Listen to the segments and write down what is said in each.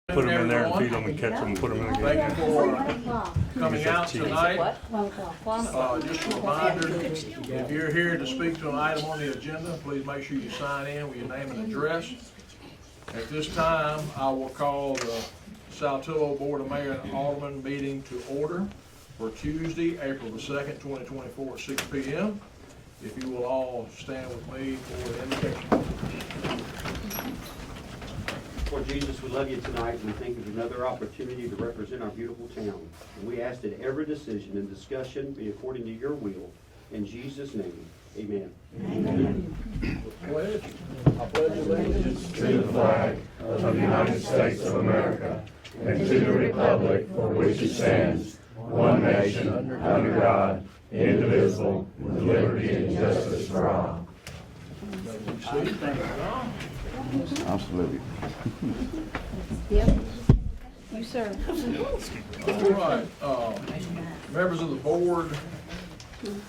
Put them in there and feed them and catch them and put them in Thank again. you for coming out tonight. Just a reminder, if you're here to speak to an item on the agenda, please make sure you sign in with your name and address. At this time, I will call the Saltillo Board of Mayor and Alderman meeting to order for Tuesday, April the 2nd, 2024 at 6 p.m. If you will all stand with me for the invocation. Lord Jesus, we love you tonight, and we thank you for another opportunity to represent our beautiful town. And we ask that every decision and discussion be according to your will. In Jesus' name, amen. Amen. Pledge. I pledge allegiance To the flag of the United States of America and to the republic for which it stands, one nation, under God, indivisible, with liberty and justice for all. Absolutely. You, sir. All right, members of the board,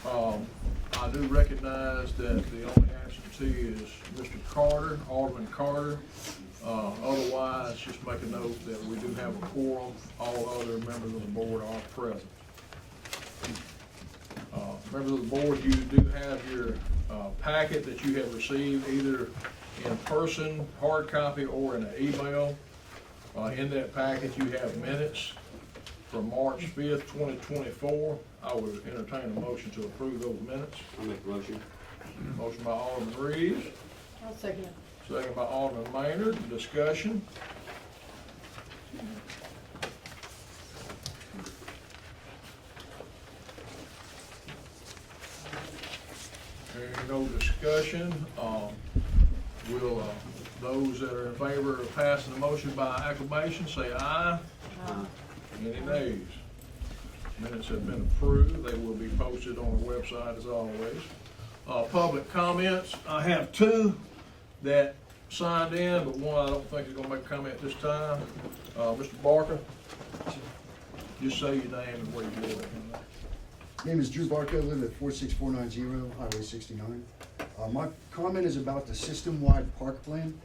I do recognize that the only absentee is Mr. Carter, Alderman Carter. Otherwise, just make a note that we do have a quorum. All other members of the board are present. Members of the board, you do have your packet that you have received either in person, hard copy, or in an email. In that packet, you have minutes from March 5th, 2024. I would entertain a motion to approve those minutes. I'll make the motion. Motion by Alderman Reeves, I'll second it. second by Alderman Maynard. Discussion. Hearing no discussion, will those that are in favor of passing the motion by acclamation say aye. Any nays? Minutes have been approved. They will be posted on the website as always. Public comments. I have two that signed in, but one I don't think is going to make a comment this time. Mr. Barker, just say your name and where you live. Name is Drew Barker. I live at 46490 Highway 69. My comment is about the system-wide park plan.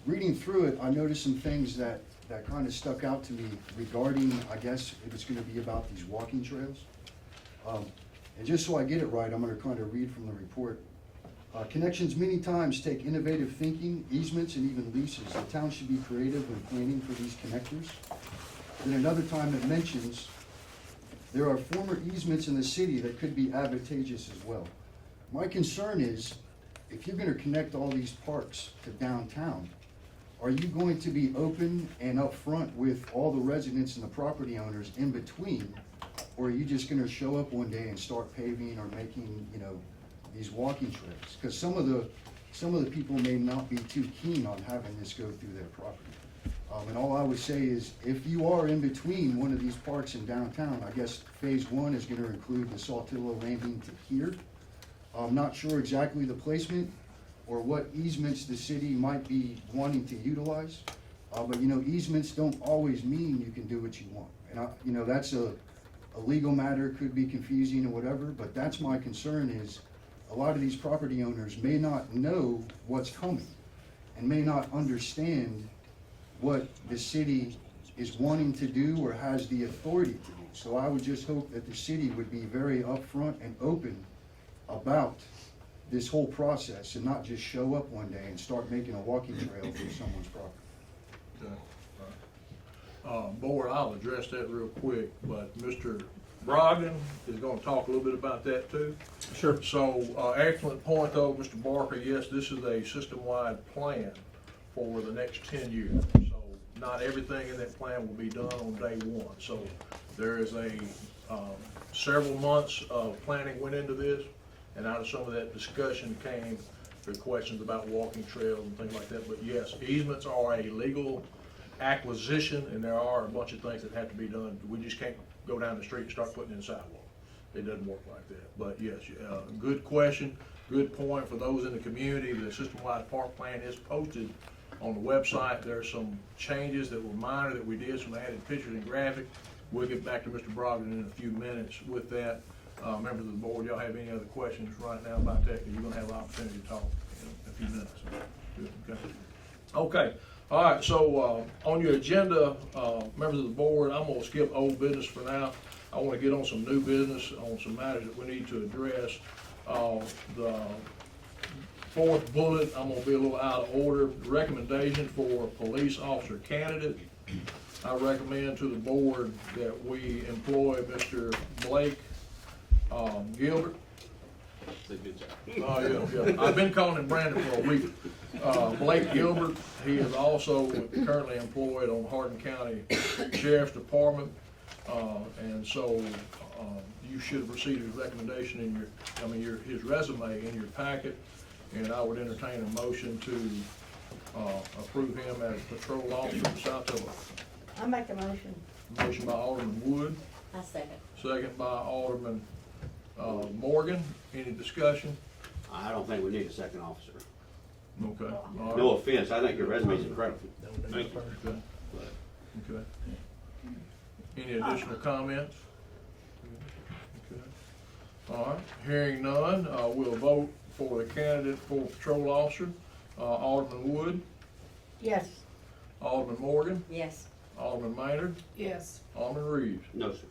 Reading through it, I noticed some things that kind of stuck out to me regarding, I guess, if it's going to be about these walking trails. And just so I get it right, I'm going to kind of read from the report. Connections many times take innovative thinking, easements, and even leases. The town should be creative when planning for these connectors. Then another time it mentions there are former easements in the city that could be advantageous as well. My concern is, if you're going to connect all these parks to downtown, are you going to be open and upfront with all the residents and the property owners in between? Or are you just going to show up one day and start paving or making, these walking trails? Because some of the people may not be too keen on having this go through their property. And all I would say is, if you are in between one of these parks in downtown, I guess phase one is going to include the Saltillo landing to here. I'm not sure exactly the placement or what easements the city might be wanting to utilize. But easements don't always mean you can do what you want. And that's a legal matter, could be confusing or whatever, but that's my concern is a lot of these property owners may not know what's coming and may not understand what the city is wanting to do or has the authority to do. So I would just hope that the city would be very upfront and open about this whole process and not just show up one day and start making a walking trail through someone's property. Okay. Board, I'll address that real quick, but Mr. Brogdon is going to talk a little bit about that too. Sure. So, excellent point though, Mr. Barker. Yes, this is a system-wide plan for the next 10 years. So not everything in that plan will be done on day one. So there is a several months of planning went into this, and out of some of that discussion came the questions about walking trails and things like that. But yes, easements are a legal acquisition, and there are a bunch of things that have to be done. We just can't go down the street and start putting in sidewalks. It doesn't work like that. But yes, good question, good point for those in the community. The system-wide park plan is posted on the website. There's some changes that were minor that we did, some added pictures and graphics. We'll get back to Mr. Brogdon in a few minutes with that. Members of the board, y'all have any other questions right now about that? You're going to have an opportunity to talk in a few minutes. Okay. All right, so on your agenda, members of the board, I'm gonna skip old business for now. I wanna get on some new business, on some matters that we need to address. The fourth bullet, I'm gonna be a little out of order. Recommendation for police officer candidate. I recommend to the board that we employ Mr. Blake Gilbert. Yeah. I've been calling him Brandon for a week. Blake Gilbert, he is also currently employed on Hardin County Sheriff's Department. And so you should have received his recommendation in his resume in your packet. And I would entertain a motion to approve him as patrol officer in Saltillo. I make a motion. Motion by Alderman Wood, I second. second by Alderman Morgan. Any discussion? I don't think we need a second officer. Okay. All right. No offense, I think your resume is incredible. Thank you. Okay. Any additional comments? Okay. All right, hearing none, we'll vote for the candidate for patrol officer. Alderman Wood, Yes. Alderman Morgan, Yes. Alderman Maynard, Yes. Alderman Reeves. No, sir.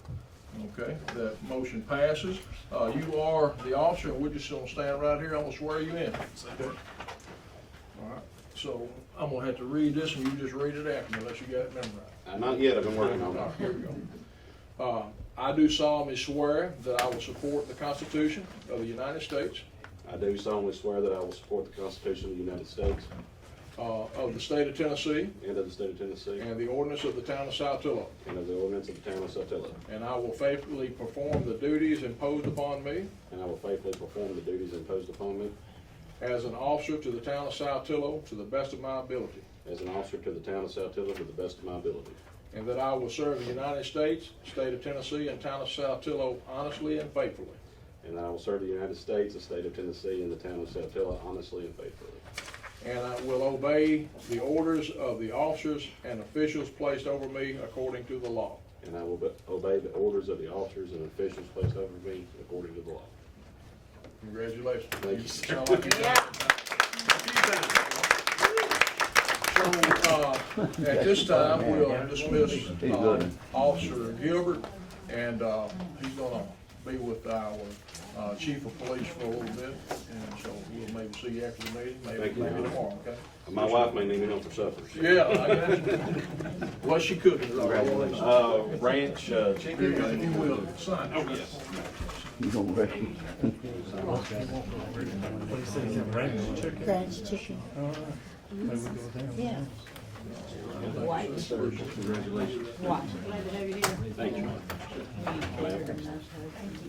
Okay, that motion passes. You are the officer, and we're just gonna stand right here. I'm gonna swear you in. Okay. All right, so I'm gonna have to read this, and you just read it after me, unless you got it memorized. Not yet, I've been working on All right, it. here we go. I do solemnly swear that I will support the Constitution of the United States, I do solemnly swear that I will support the Constitution of the United States of the state of Tennessee, and of the state of Tennessee and the ordinance of the town of Saltillo, and of the ordinance of the town of Saltillo, and I will faithfully perform the duties imposed upon me and I will faithfully perform the duties imposed upon me as an officer to the town of Saltillo to the best of my ability, as an officer to the town of Saltillo to the best of my ability, and that I will serve the United States, state of Tennessee, and town of Saltillo honestly and faithfully. and that I will serve the United States, the state of Tennessee, and the town of Saltillo honestly and faithfully, And I will obey the orders of the officers and officials placed over me according to the law. and I will obey the orders of the officers and officials placed over me according to the law. Congratulations. Thank you, sir. Sound like you done it. So, at this time, we'll dismiss Officer Gilbert, and he's gonna be with our chief of police for a little bit, and so we'll maybe see you after the meeting, maybe Thank you. tomorrow, okay? My wife may need me home for supper. Yeah, I got you. What she cooking? Ranch chicken. If you will, sign. Oh, yes. You gonna ready? Ranch chicken. Yeah. White. White. Glad to have you here. Thank you.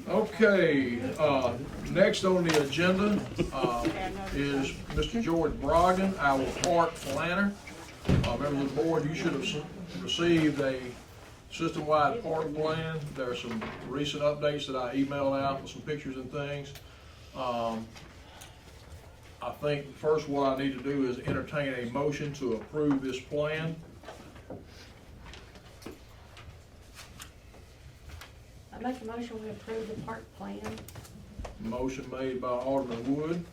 Okay, next on the agenda is Mr. George Brogdon, our park planner. Members of the board, you should have received a system-wide park plan. There are some recent updates that I emailed out with some pictures and things. I think first what I need to do is entertain a motion to approve this plan. I make a motion we approve the park plan. Motion made by Alderman Wood,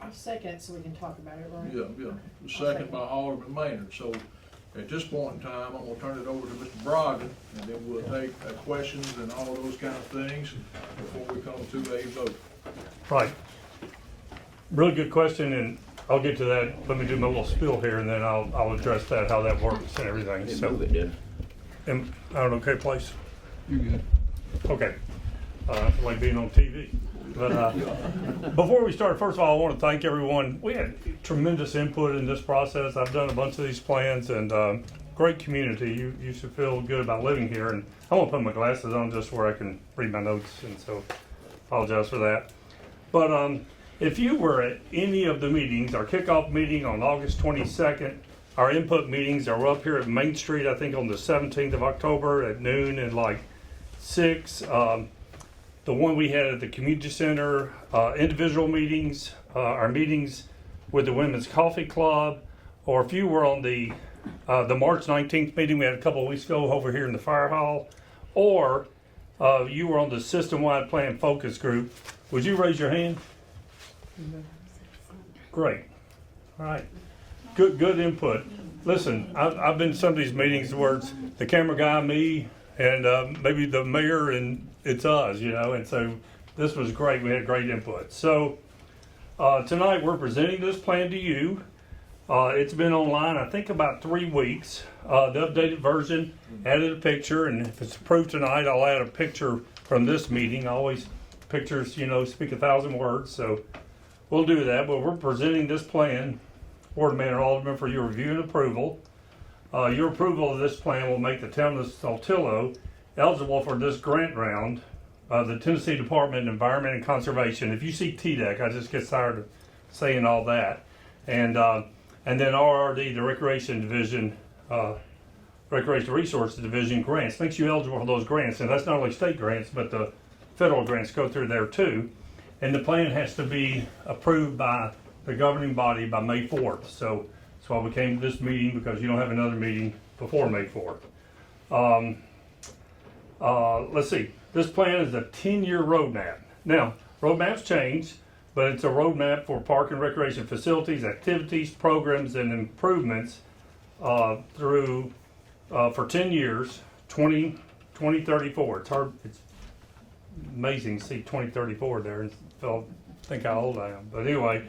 I'll second it so we can talk about it, right? yeah. Second by Alderman Maynard. So at this point in time, I'm gonna turn it over to Mr. Brogdon, and then we'll take questions and all those kind of things before we come to a vote. Right. Really good question, and I'll get to that. Let me do my little spiel here, and then I'll address that, how that works and everything. So, am I in an okay place? You're good. Okay. Like being on TV. But before we start, first of all, I want to thank everyone. We had tremendous input in this process. I've done a bunch of these plans, and great community. You should feel good about living here. And I won't put my glasses on just where I can read my notes, and so apologize for that. But if you were at any of the meetings, our kickoff meeting on August 22nd, our input meetings are up here at Main Street, I think on the 17th of October at noon and like 6. The one we had at the community center, individual meetings, our meetings with the Women's Coffee Club, or if you were on the March 19th meeting we had a couple of weeks ago over here in the fire hall, or you were on the system-wide plan focus group, would you raise your hand? Great. All right. Good input. Listen, I've been to some of these meetings where it's the camera guy, me, and maybe the mayor, and it's us, and so this was great. We had great input. So tonight we're presenting this plan to you. It's been online, I think, about 3 weeks. The updated version added a picture, and if it's approved tonight, I'll add a picture from this meeting. Always pictures, speak 1,000 words, so we'll do that. But we're presenting this plan, Board Mayor and Alderman, for your review and approval. Your approval of this plan will make the town of Saltillo eligible for this grant round. The Tennessee Department of Environment and Conservation. If you see TDEC, I just get tired of saying all that. And then RRD, the Recreation Division, Recreation Resources Division grants, makes you eligible for those grants. And that's not only state grants, but the federal grants go through there too. And the plan has to be approved by the governing body by May 4th. So that's why we came to this meeting, because you don't have another meeting before May 4th. Let's see. This plan is a 10-year roadmap. Now, roadmaps change, but it's a roadmap for park and recreation facilities, activities, programs, and improvements through for 10 years, 2034. It's hard. It's amazing to see 2034 there and think how old I am. But anyway,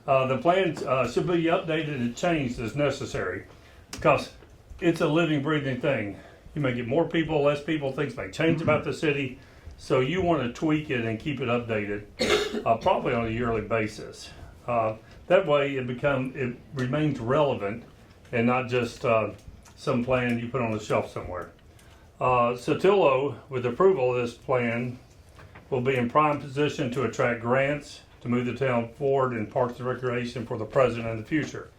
the plan should be updated and changed as necessary, because it's a living, breathing thing. You may get more people, less people, things may change about the city, so you want to tweak it and keep it updated, probably on a yearly basis. That way it remains relevant and not just some plan you put on the shelf somewhere. Saltillo, with approval of this plan, will be in prime position to attract grants to move the town forward in parks and recreation for the present and the future.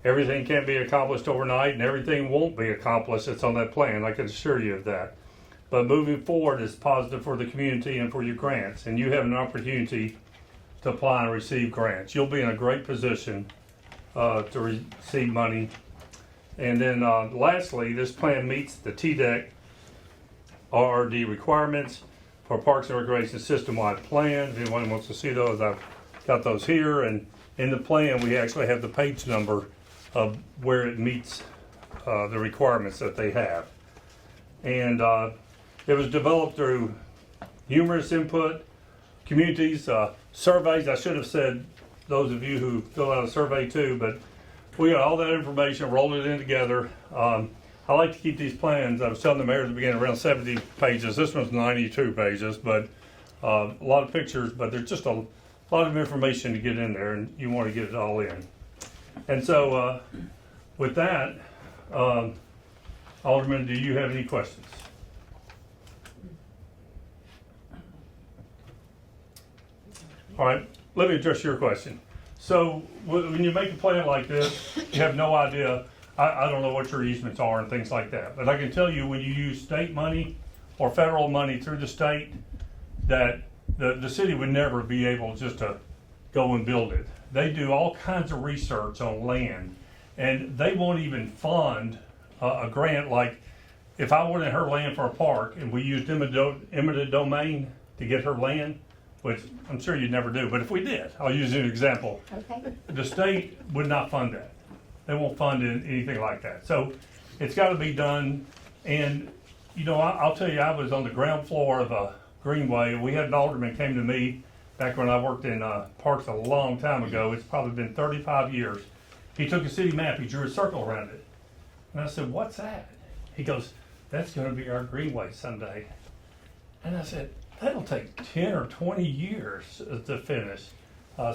Everything can't be accomplished overnight, and everything won't be accomplished that's on that plan, I can assure you of that. But moving forward is positive for the community and for your grants, and you have an opportunity to apply and receive grants. You'll be in a great position to receive money. And then lastly, this plan meets the TDEC RRD requirements for Parks and Recreation system-wide plan. If anyone wants to see those, I've got those here. And in the plan, we actually have the page number of where it meets the requirements that they have. And it was developed through numerous input, communities, surveys. I should have said those of you who fill out a survey too, but we got all that information, rolled it in together. I like to keep these plans, I was telling the mayor at the beginning, around 70 pages. This one's 92 pages, but a lot of pictures, but there's just a lot of information to get in there, and you want to get it all in. And so with that, Alderman, do you have any questions? All right, let me address your question. So when you make a plan like this, you have no idea. I don't know what your easements are and things like that, but I can tell you when you use state money or federal money through the state, that the city would never be able just to go and build it. They do all kinds of research on land, and they won't even fund a grant. Like if I wanted her land for a park and we used eminent domain to get her land, which I'm sure you'd never do, but if we did, I'll use an example. Okay. The state would not fund that. They won't fund anything like that. So it's got to be done. And, I'll tell you, I was on the ground floor of a greenway. We had an alderman came to me back when I worked in parks a long time ago. It's probably been 35 years. He took a city map. He drew a circle around it. And I said, "What's that?" He goes, "That's going to be our greenway someday." And I said, "That'll take 10 or 20 years to finish."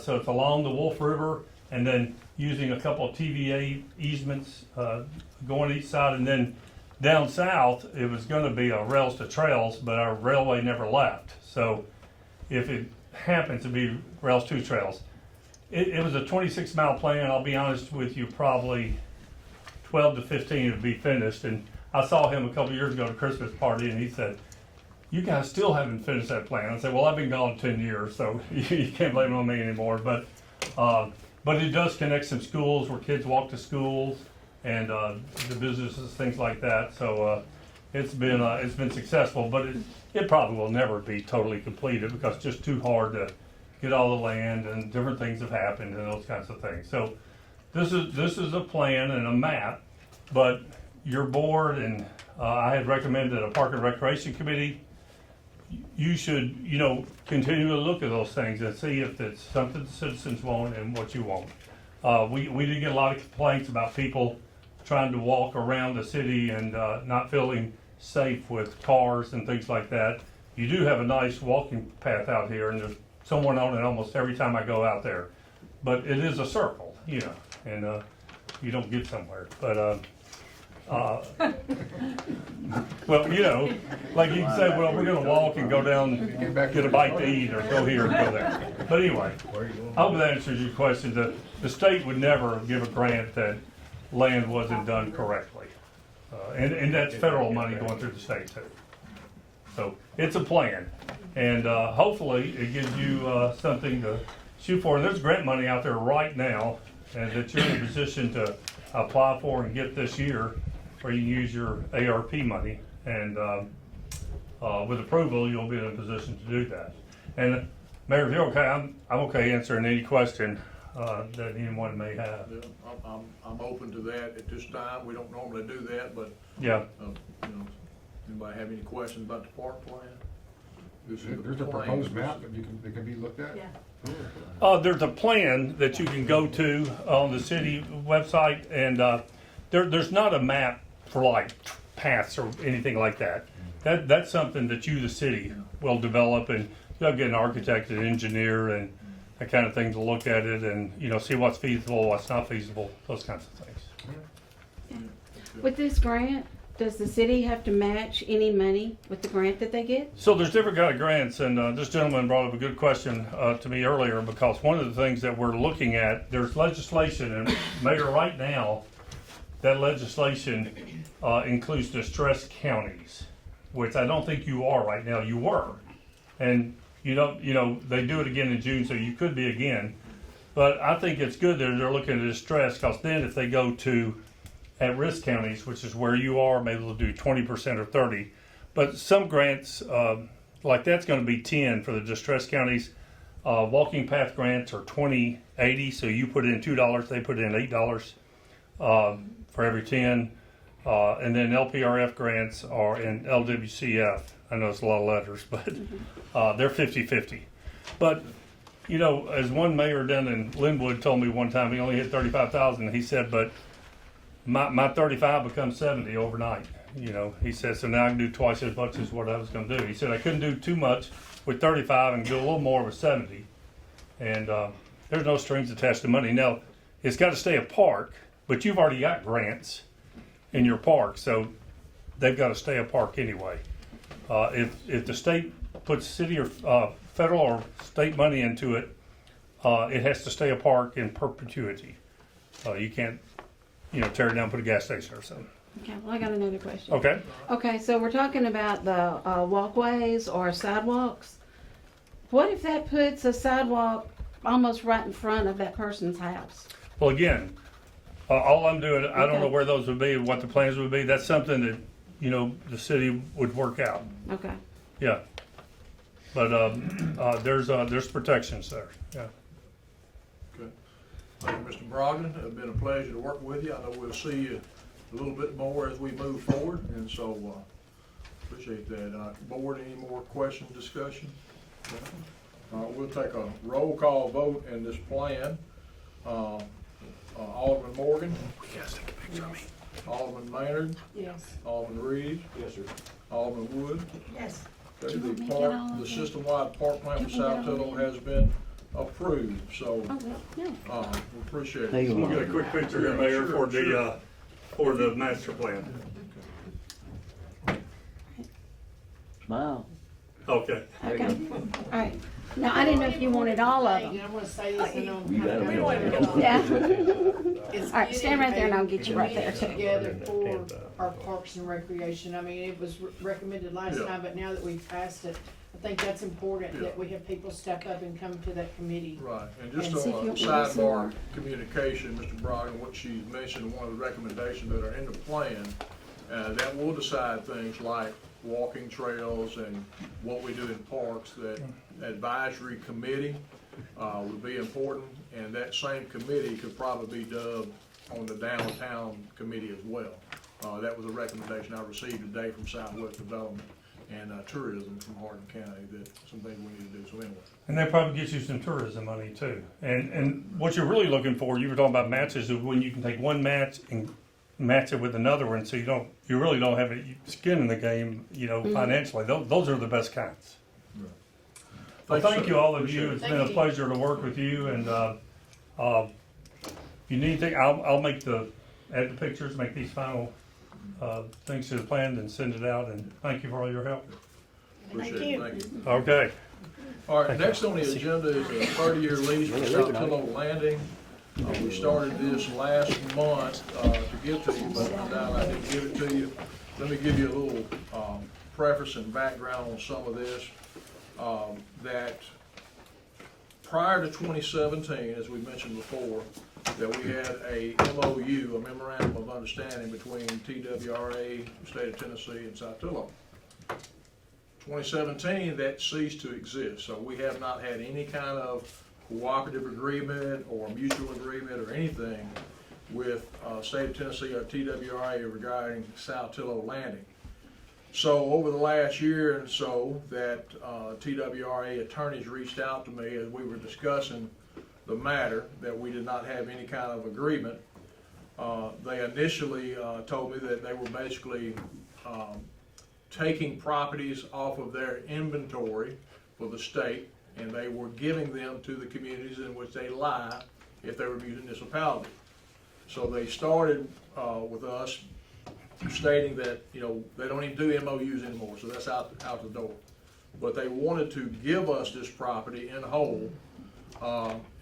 So it's along the Wolf River, and then using a couple of TVA easements going each side, and then down south it was going to be a rails to trails, but our railway never left. So if it happens to be rails to trails, it was a 26-mile plan. I'll be honest with you, probably 12 to 15 would be finished. And I saw him a couple years ago at a Christmas party, and he said, "You guys still haven't finished that plan." I said, "Well, I've been gone 10 years, so you can't blame it on me anymore." But it does connect some schools where kids walk to schools, and the businesses, things like that. So it's been successful, but it probably will never be totally completed because it's just too hard to get all the land, and different things have happened and those kinds of things. So this is a plan and a map, but your board and I had recommended a Park and Recreation Committee. You should, continue to look at those things and see if it's something the citizens want and what you want. We did get a lot of complaints about people trying to walk around the city and not feeling safe with cars and things like that. You do have a nice walking path out here, and there's someone on it almost every time I go out there. But it is a circle, and you don't get somewhere. But well, like you can say, well, we're gonna walk and go down, get a bite to eat, or go here and go there. But anyway, I hope that answers your question. The state would never give a grant that land wasn't done correctly. And that's federal money going through the state too. So it's a plan, and hopefully it gives you something to shoot for. And there's grant money out there right now, and that you're in a position to apply for and get this year, where you can use your ARP money, and with approval, you'll be in a position to do that. And Mayor, if you're okay, I'm okay answering any question that anyone may have. Yeah, I'm open to that at this time. We don't normally do that, but, Yeah. Anybody have any questions about the park plan? This is the There's a plan. proposed map that can be looked at? Yeah. There's a plan that you can go to on the city website, and there's not a map for like paths or anything like that. That's something that you, the city, will develop, and you'll get an architect, an engineer, and that kind of thing to look at it, and see what's feasible, what's not feasible, those kinds of things. With this grant, does the city have to match any money with the grant that they get? So there's different kind of grants, and this gentleman brought up a good question to me earlier, because one of the things that we're looking at, there's legislation, and Mayor, right now, that legislation includes distressed counties, which I don't think you are right now. You were, and they do it again in June, so you could be again. But I think it's good that they're looking at distress, because then if they go to at-risk counties, which is where you are, maybe they'll do 20% or 30%. But some grants, like that's going to be 10 for the distressed counties. Walking path grants are 20/80, so you put in $2, they put in $8 for every 10. And then LPRF grants are in LWCF. I know it's a lot of letters, but they're 50/50. But as one mayor down in Linwood told me one time, he only hit 35,000. He said, but my 35 becomes 70 overnight. He said, so now I can do twice as much as what I was going to do. He said I couldn't do too much with 35 and do a little more with 70. And there's no strings attached to money. Now, it's got to stay a park, but you've already got grants in your park, so they've got to stay a park anyway. If the state puts city or federal or state money into it, it has to stay a park in perpetuity. You can't tear it down, put a gas station or something. Okay, well, I got another question. Okay. Okay, so we're talking about the walkways or sidewalks. What if that puts a sidewalk almost right in front of that person's house? Well, again, all I'm doing, I don't Okay. know where those would be, what the plans would be. That's something that, the city would work out. Okay. Yeah. But there's protections there. Yeah. Okay. Thank you, Mr. Brogdon. It's been a pleasure to work with you. I know we'll see you a little bit more as we move forward, and so appreciate that. Board, any more questions, discussion? We'll take a roll call vote in this plan. Alderman Morgan. Yes, take a picture of me. Alderman Maynard. Yes. Alderman Reed. Yes, sir. Alderman Wood. Yes. Okay, Do you want me the to get park, all of the that? system-wide park plan for Do you want me to get all Saltillo of that? has been approved, so, Oh, well, yeah. we appreciate There it. you We'll go. get a quick picture here, Mayor, for the master plan. Smile. Okay. Okay. All right. Now, I didn't know if you wanted all of them. I want to say this, and I'm You gotta be on kind there. of. Yeah. It's All right, stand right there and I'll get you right there, getting too. Together for our parks and recreation. I mean, it was recommended last Yeah. time, but now that we've passed it, I think that's important that we have people step up and come to that committee. Right, and just And see if on a you'll give us some more. sidebar communication, Mr. Brogdon, what she mentioned, one of the recommendations that are in the plan, that will decide things like walking trails and what we do in parks, that advisory committee would be important, and that same committee could probably be dubbed on the downtown committee as well. That was a recommendation I received today from Southwest Development and Tourism from Hardin County, that some things we need to do, so anyway. And that probably gets you some tourism money too. And what you're really looking for, you were talking about matches, is when you can take one match and match it with another one, so you really don't have any skin in the game, financially. Those are the best kinds. Well, thank you, all of you. It's been a pleasure to work with you. And if you need anything, I'll add the pictures, make these final things to the plan, and send it out. And thank you for all your help. Appreciate it, thank you. Okay. All right, next on the agenda is a 30-year lease for Saltillo Landing. We started this last month to give to you, but I didn't give it to you. Let me give you a little preface and background on some of this. That prior to 2017, as we mentioned before, that we had a MOU, a Memorandum of Understanding between TWRA, the State of Tennessee, and Saltillo. 2017, that ceased to exist, so we have not had any kind of cooperative agreement or mutual agreement or anything with State of Tennessee or TWRA regarding Saltillo Landing. So over the last year and so, that TWRA attorneys reached out to me as we were discussing the matter, that we did not have any kind of agreement. They initially told me that they were basically taking properties off of their inventory for the state, and they were giving them to the communities in which they lie if they were municipalities. So they started with us stating that they don't even do MOUs anymore, so that's out the door. But they wanted to give us this property in whole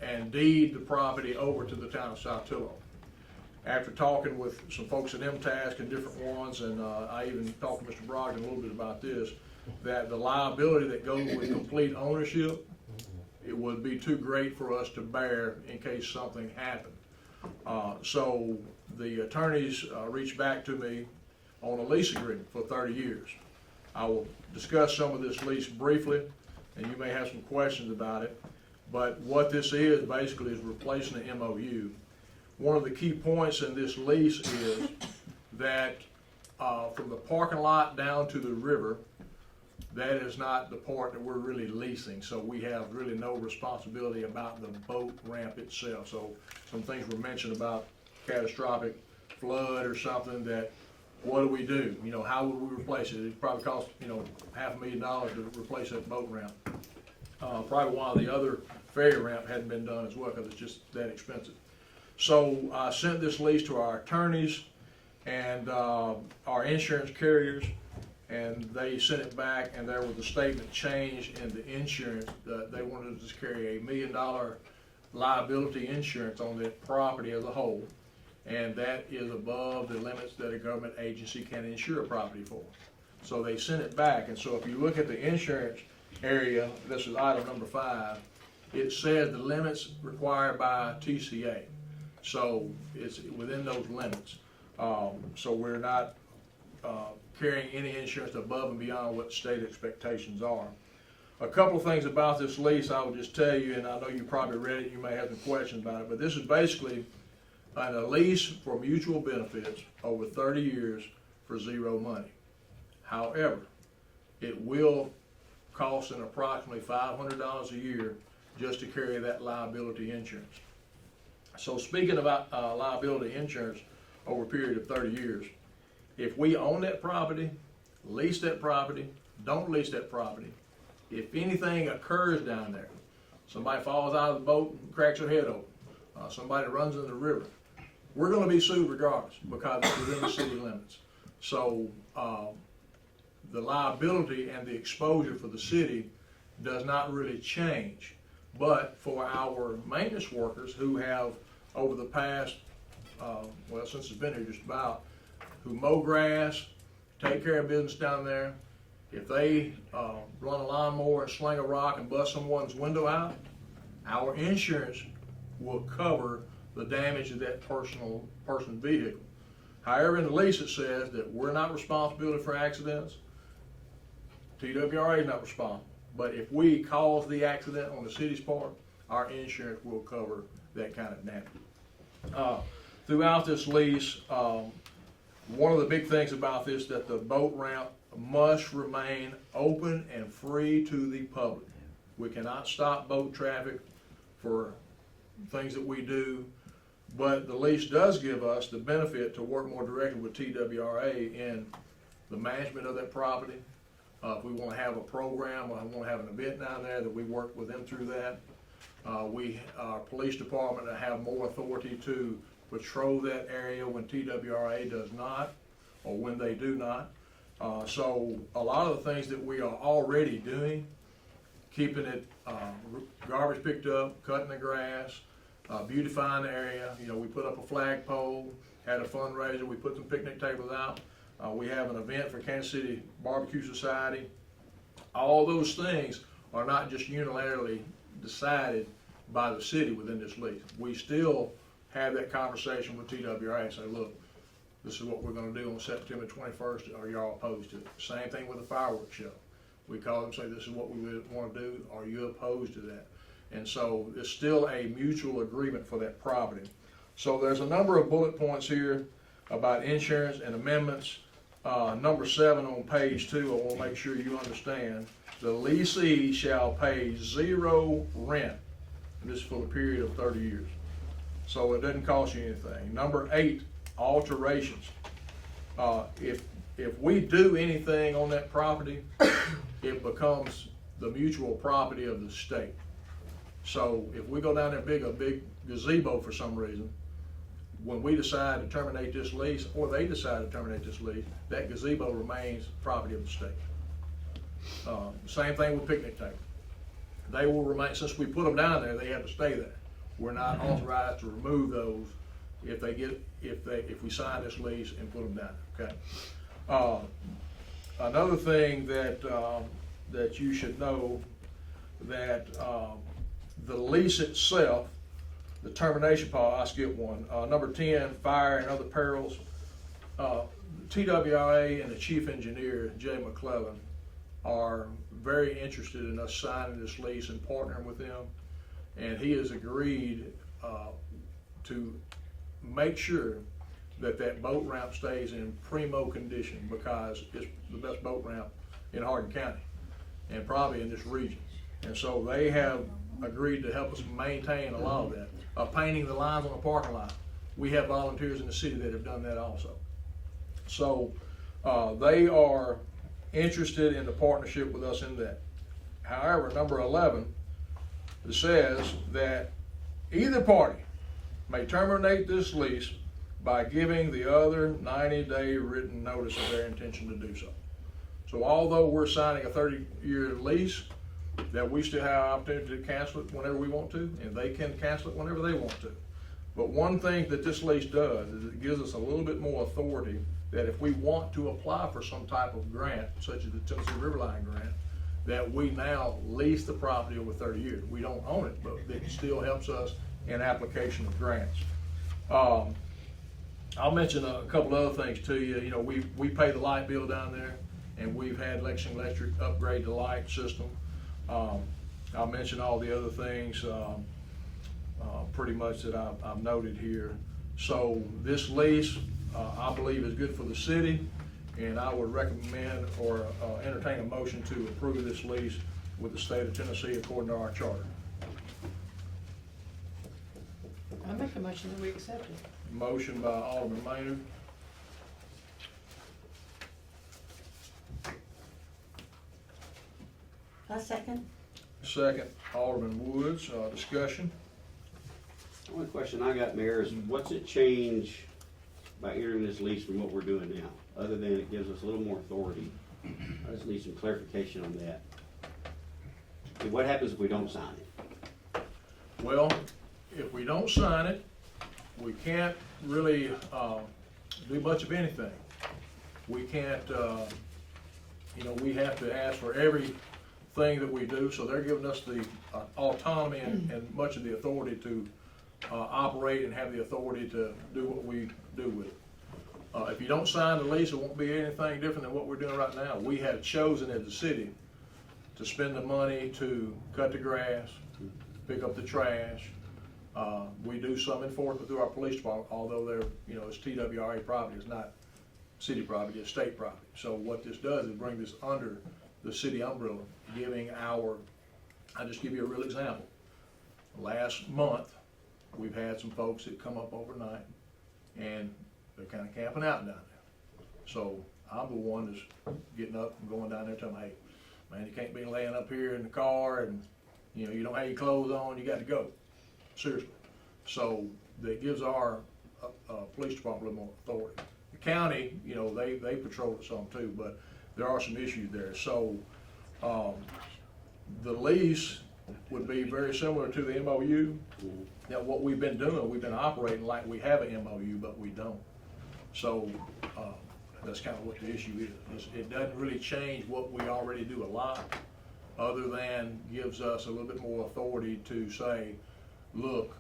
and deed the property over to the town of Saltillo. After talking with some folks at MTASC and different ones, and I even talked to Mr. Brogdon a little bit about this, that the liability that goes with complete ownership, it would be too great for us to bear in case something happened. So the attorneys reached back to me on a lease agreement for 30 years. I will discuss some of this lease briefly, and you may have some questions about it. But what this is basically is replacing the MOU. One of the key points in this lease is that from the parking lot down to the river, that is not the part that we're really leasing. So we have really no responsibility about the boat ramp itself. So some things were mentioned about catastrophic flood or something, that what do we do? How would we replace it? It probably cost, $500,000 to replace that boat ramp. Probably while the other ferry ramp hadn't been done as well, because it's just that expensive. So I sent this lease to our attorneys and our insurance carriers, and they sent it back, and there was a statement change in the insurance. They wanted us to carry $1 million liability insurance on that property as a whole, and that is above the limits that a government agency can insure a property for. So they sent it back, and so if you look at the insurance area, this is item number 5, it says the limits required by TCA. So it's within those limits. So we're not carrying any insurance above and beyond what state expectations are. A couple of things about this lease I will just tell you, and I know you probably read it, you may have some questions about it, but this is basically a lease for mutual benefits over 30 years for zero money. However, it will cost an approximately $500 a year just to carry that liability insurance. So speaking about liability insurance over a period of 30 years, if we own that property, lease that property, don't lease that property, if anything occurs down there, somebody falls out of the boat and cracks their head open, somebody runs in the river, we're going to be sued regardless because it's within the city limits. So the liability and the exposure for the city does not really change. But for our maintenance workers who have, over the past, since it's been here just about, who mow grass, take care of business down there, if they run a lawnmower and sling a rock and bust someone's window out, our insurance will cover the damage of that person's vehicle. However, in the lease it says that we're not responsible for accidents. TWRA is not responsible. But if we cause the accident on the city's part, our insurance will cover that kind of damage. Throughout this lease, one of the big things about this, that the boat ramp must remain open and free to the public. We cannot stop boat traffic for things that we do, but the lease does give us the benefit to work more directly with TWRA in the management of that property. If we want to have a program, or want to have an event down there, that we work with them through that. Our police department have more authority to patrol that area when TWRA does not, or when they do not. So a lot of the things that we are already doing, keeping it garbage picked up, cutting the grass, beautifying the area. You know, we put up a flagpole, had a fundraiser, we put some picnic tables out. We have an event for Kansas City Barbecue Society. All those things are not just unilaterally decided by the city within this lease. We still have that conversation with TWRA and say, look, this is what we're going to do on September 21st. Are y'all opposed to it? Same thing with the fireworks show. We call them and say, this is what we would want to do. Are you opposed to that? And so it's still a mutual agreement for that property. So there's a number of bullet points here about insurance and amendments. Number 7 on page 2, I want to make sure you understand. The leasee shall pay 0 rent. And this is for the period of 30 years. So it doesn't cost you anything. Number 8, alterations. If we do anything on that property, it becomes the mutual property of the state. So if we go down there and build a big gazebo for some reason, when we decide to terminate this lease, or they decide to terminate this lease, that gazebo remains property of the state. Same thing with picnic tables. They will remain, since we put them down there, they have to stay there. We're not authorized to remove those if we sign this lease and put them down, okay? Another thing that you should know, that the lease itself, the termination part, I skipped one. Number 10, fire and other perils. TWRA and the chief engineer, Jay McClellan, are very interested in us signing this lease and partnering with them. And he has agreed to make sure that boat ramp stays in primo condition, because it's the best boat ramp in Hardin County and probably in this region. And so they have agreed to help us maintain a lot of that. Painting the lines on the parking lot. We have volunteers in the city that have done that also. So they are interested in the partnership with us in that. However, number 11 says that either party may terminate this lease by giving the other 90-day written notice of their intention to do so. So although we're signing a 30-year lease, that we still have opportunity to cancel it whenever we want to, and they can cancel it whenever they want to. But one thing that this lease does is it gives us a little bit more authority, that if we want to apply for some type of grant, such as the Tennessee Riverline grant, that we now lease the property over 30 years. We don't own it, but it still helps us in application of grants. I'll mention a couple other things to you. You know, we pay the light bill down there, and we've had Lexington Electric upgrade the light system. I'll mention all the other things pretty much that I've noted here. So this lease, I believe, is good for the city, and I would recommend or entertain a motion to approve this lease with the state of Tennessee according to our charter. I make a motion that we accept it. Motion by Alderman Maynard. I second. Second, Alderman Woods. Discussion. The only question I got, Mayor, is what's it change by entering this lease from what we're doing now, other than it gives us a little more authority? I just need some clarification on that. And what happens if we don't sign it? Well, if we don't sign it, we can't really do much of anything. We can't, we have to ask for everything that we do, so they're giving us the autonomy and much of the authority to operate and have the authority to do what we do with it. If you don't sign the lease, it won't be anything different than what we're doing right now. We have chosen as a city to spend the money to cut the grass, pick up the trash. We do some enforcement through our police department, although they're, it's TWRA property, it's not city property, it's state property. So what this does is bring this under the city umbrella, giving I'll just give you a real example. Last month, we've had some folks that come up overnight, and they're kind of camping out down there. So I'm the one that's getting up and going down there telling them, hey, man, you can't be laying up here in the car and, you don't have your clothes on, you got to go. Seriously. So that gives our police department a little more authority. The county, they patrol it some too, but there are some issues there. So the lease would be very similar to the MOU. Now, what we've been doing, we've been operating like we have an MOU, but we don't. So that's kind of what the issue is. It doesn't really change what we already do a lot, other than gives us a little bit more authority to say, look,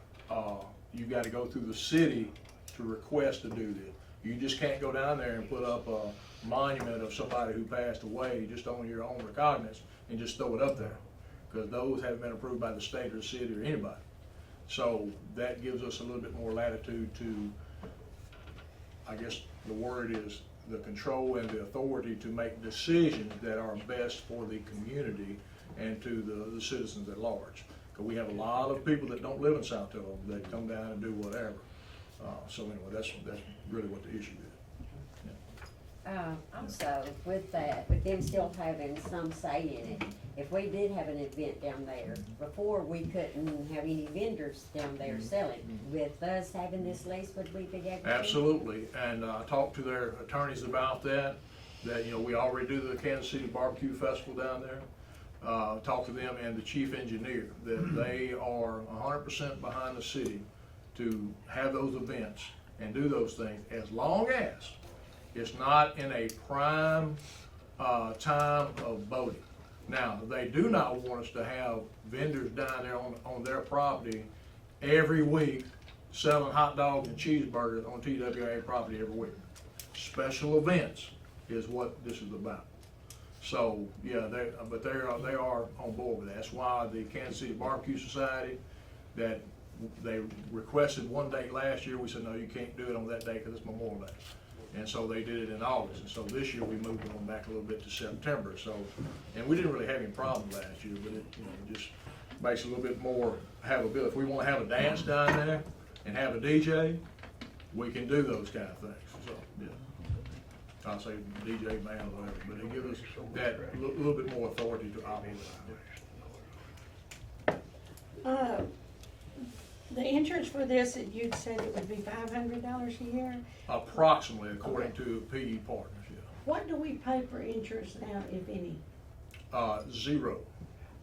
you got to go through the city to request to do this. You just can't go down there and put up a monument of somebody who passed away just on your own recognizance and just throw it up there, because those haven't been approved by the state or the city or anybody. So that gives us a little bit more latitude to, I guess the word is, the control and the authority to make decisions that are best for the community and to the citizens at large. Because we have a lot of people that don't live in Saltillo that come down and do whatever. So anyway, that's really what the issue is. Also, with that, with them still having some say in it, if we did have an event down there, before we couldn't have any vendors down there selling. With us having this lease, would we be able to? Absolutely, and I talked to their attorneys about that we already do the Kansas City Barbecue Festival down there. Talked to them and the chief engineer, that they are 100% behind the city to have those events and do those things, as long as it's not in a prime time of boating. Now, they do not want us to have vendors down there on their property every week selling hot dogs and cheeseburgers on TWA property every week. Special events is what this is about. So, yeah, they are on board with that. That's why the Kansas City Barbecue Society, that they requested one date last year, we said, no, you can't do it on that day because it's Memorial Day. And so they did it in August, and so this year we moved it on back a little bit to September. So, and we didn't really have any problem last year, but it just makes it a little bit more habitable. If we want to have a dance down there and have a DJ, we can do those kind of things. So, yeah, I'll say DJ band or whatever, but it gives us that little bit more authority to operate. The insurance for this, you'd said it would be $500 a year? Approximately, according to PE Partners, yeah. What do we pay for insurance now, if any? Zero.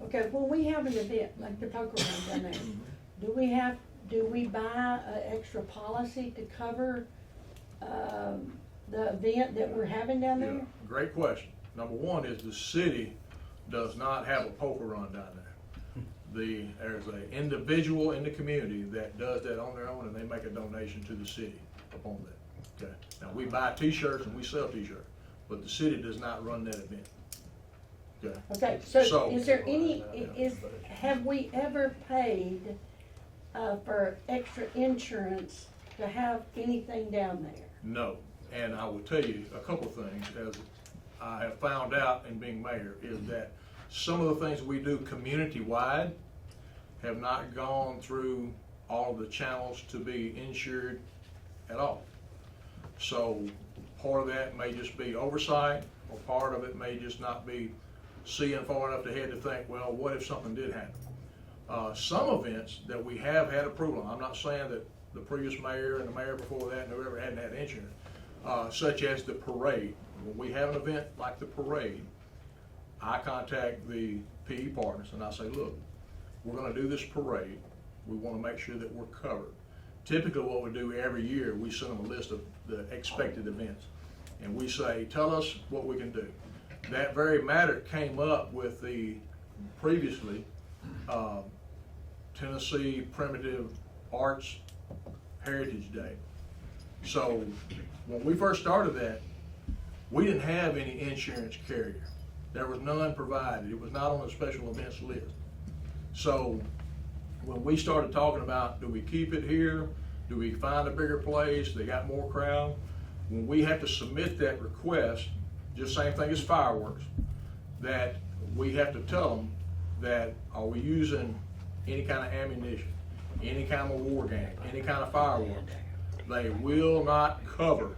Okay, when we have an event, like the poker run down there, do we buy an extra policy to cover, the event that we're having down there? Yeah, great question. Number one is the city does not have a poker run down there. There's an individual in the community that does that on their own, and they make a donation to the city upon that. Okay. Now, we buy T-shirts and we sell T-shirts, but the city does not run that event. Okay. Okay, so is there any, have we ever paid, for extra insurance to have anything down there? No, and I will tell you a couple things, as I have found out in being mayor, is that some of the things we do community-wide have not gone through all of the channels to be insured at all. So part of that may just be oversight, or part of it may just not be seeing far enough ahead to think, well, what if something did happen? Some events that we have had approval on, I'm not saying that the previous mayor and the mayor before that and whoever hadn't had insurance, such as the parade. When we have an event like the parade, I contact the PE Partners and I say, look, we're going to do this parade. We want to make sure that we're covered. Typically what we do every year, we send them a list of the expected events. And we say, tell us what we can do. That very matter came up with the previously Tennessee Primitive Arts Heritage Day. So when we first started that, we didn't have any insurance carrier. There was none provided. It was not on the special events list. So when we started talking about, do we keep it here? Do we find a bigger place? They got more crowd. When we have to submit that request, just same thing as fireworks, that we have to tell them that, are we using any kind of ammunition, any kind of war gang, any kind of fireworks? They will not cover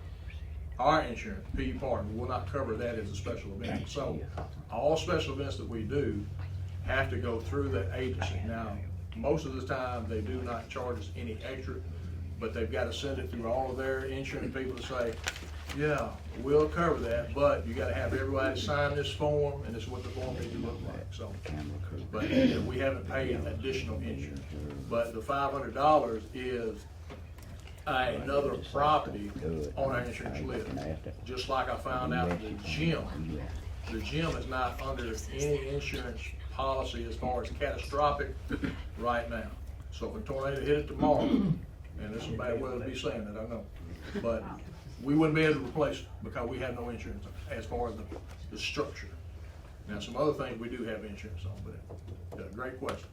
our insurance, PE Partner will not cover that as a special event. So all special events that we do have to go through that agency. Now, most of the time, they do not charge us any extra, but they've got to send it through all of their insurance people to say, yeah, we'll cover that, but you gotta have everybody sign this form, and this is what the form needs to look like, so. But we haven't paid additional insurance. But the $500 is another property on our insurance list. Just like I found out the gym is not under any insurance policy as far as catastrophic right now. So if a tornado hit it tomorrow, and this is bad weather to be saying that, I know, but we wouldn't be able to replace it because we have no insurance as far as the structure. Now, some other things we do have insurance on, but great question.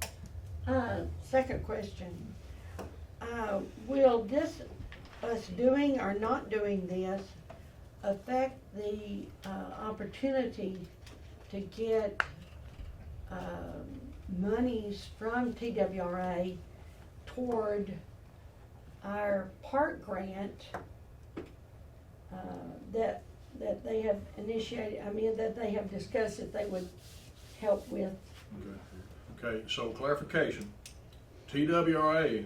Second question. Will this, us doing or not doing this, affect the opportunity to get monies from TWRA toward our park grant that they have initiated, that they have discussed that they would help with? Okay, so clarification, TWRA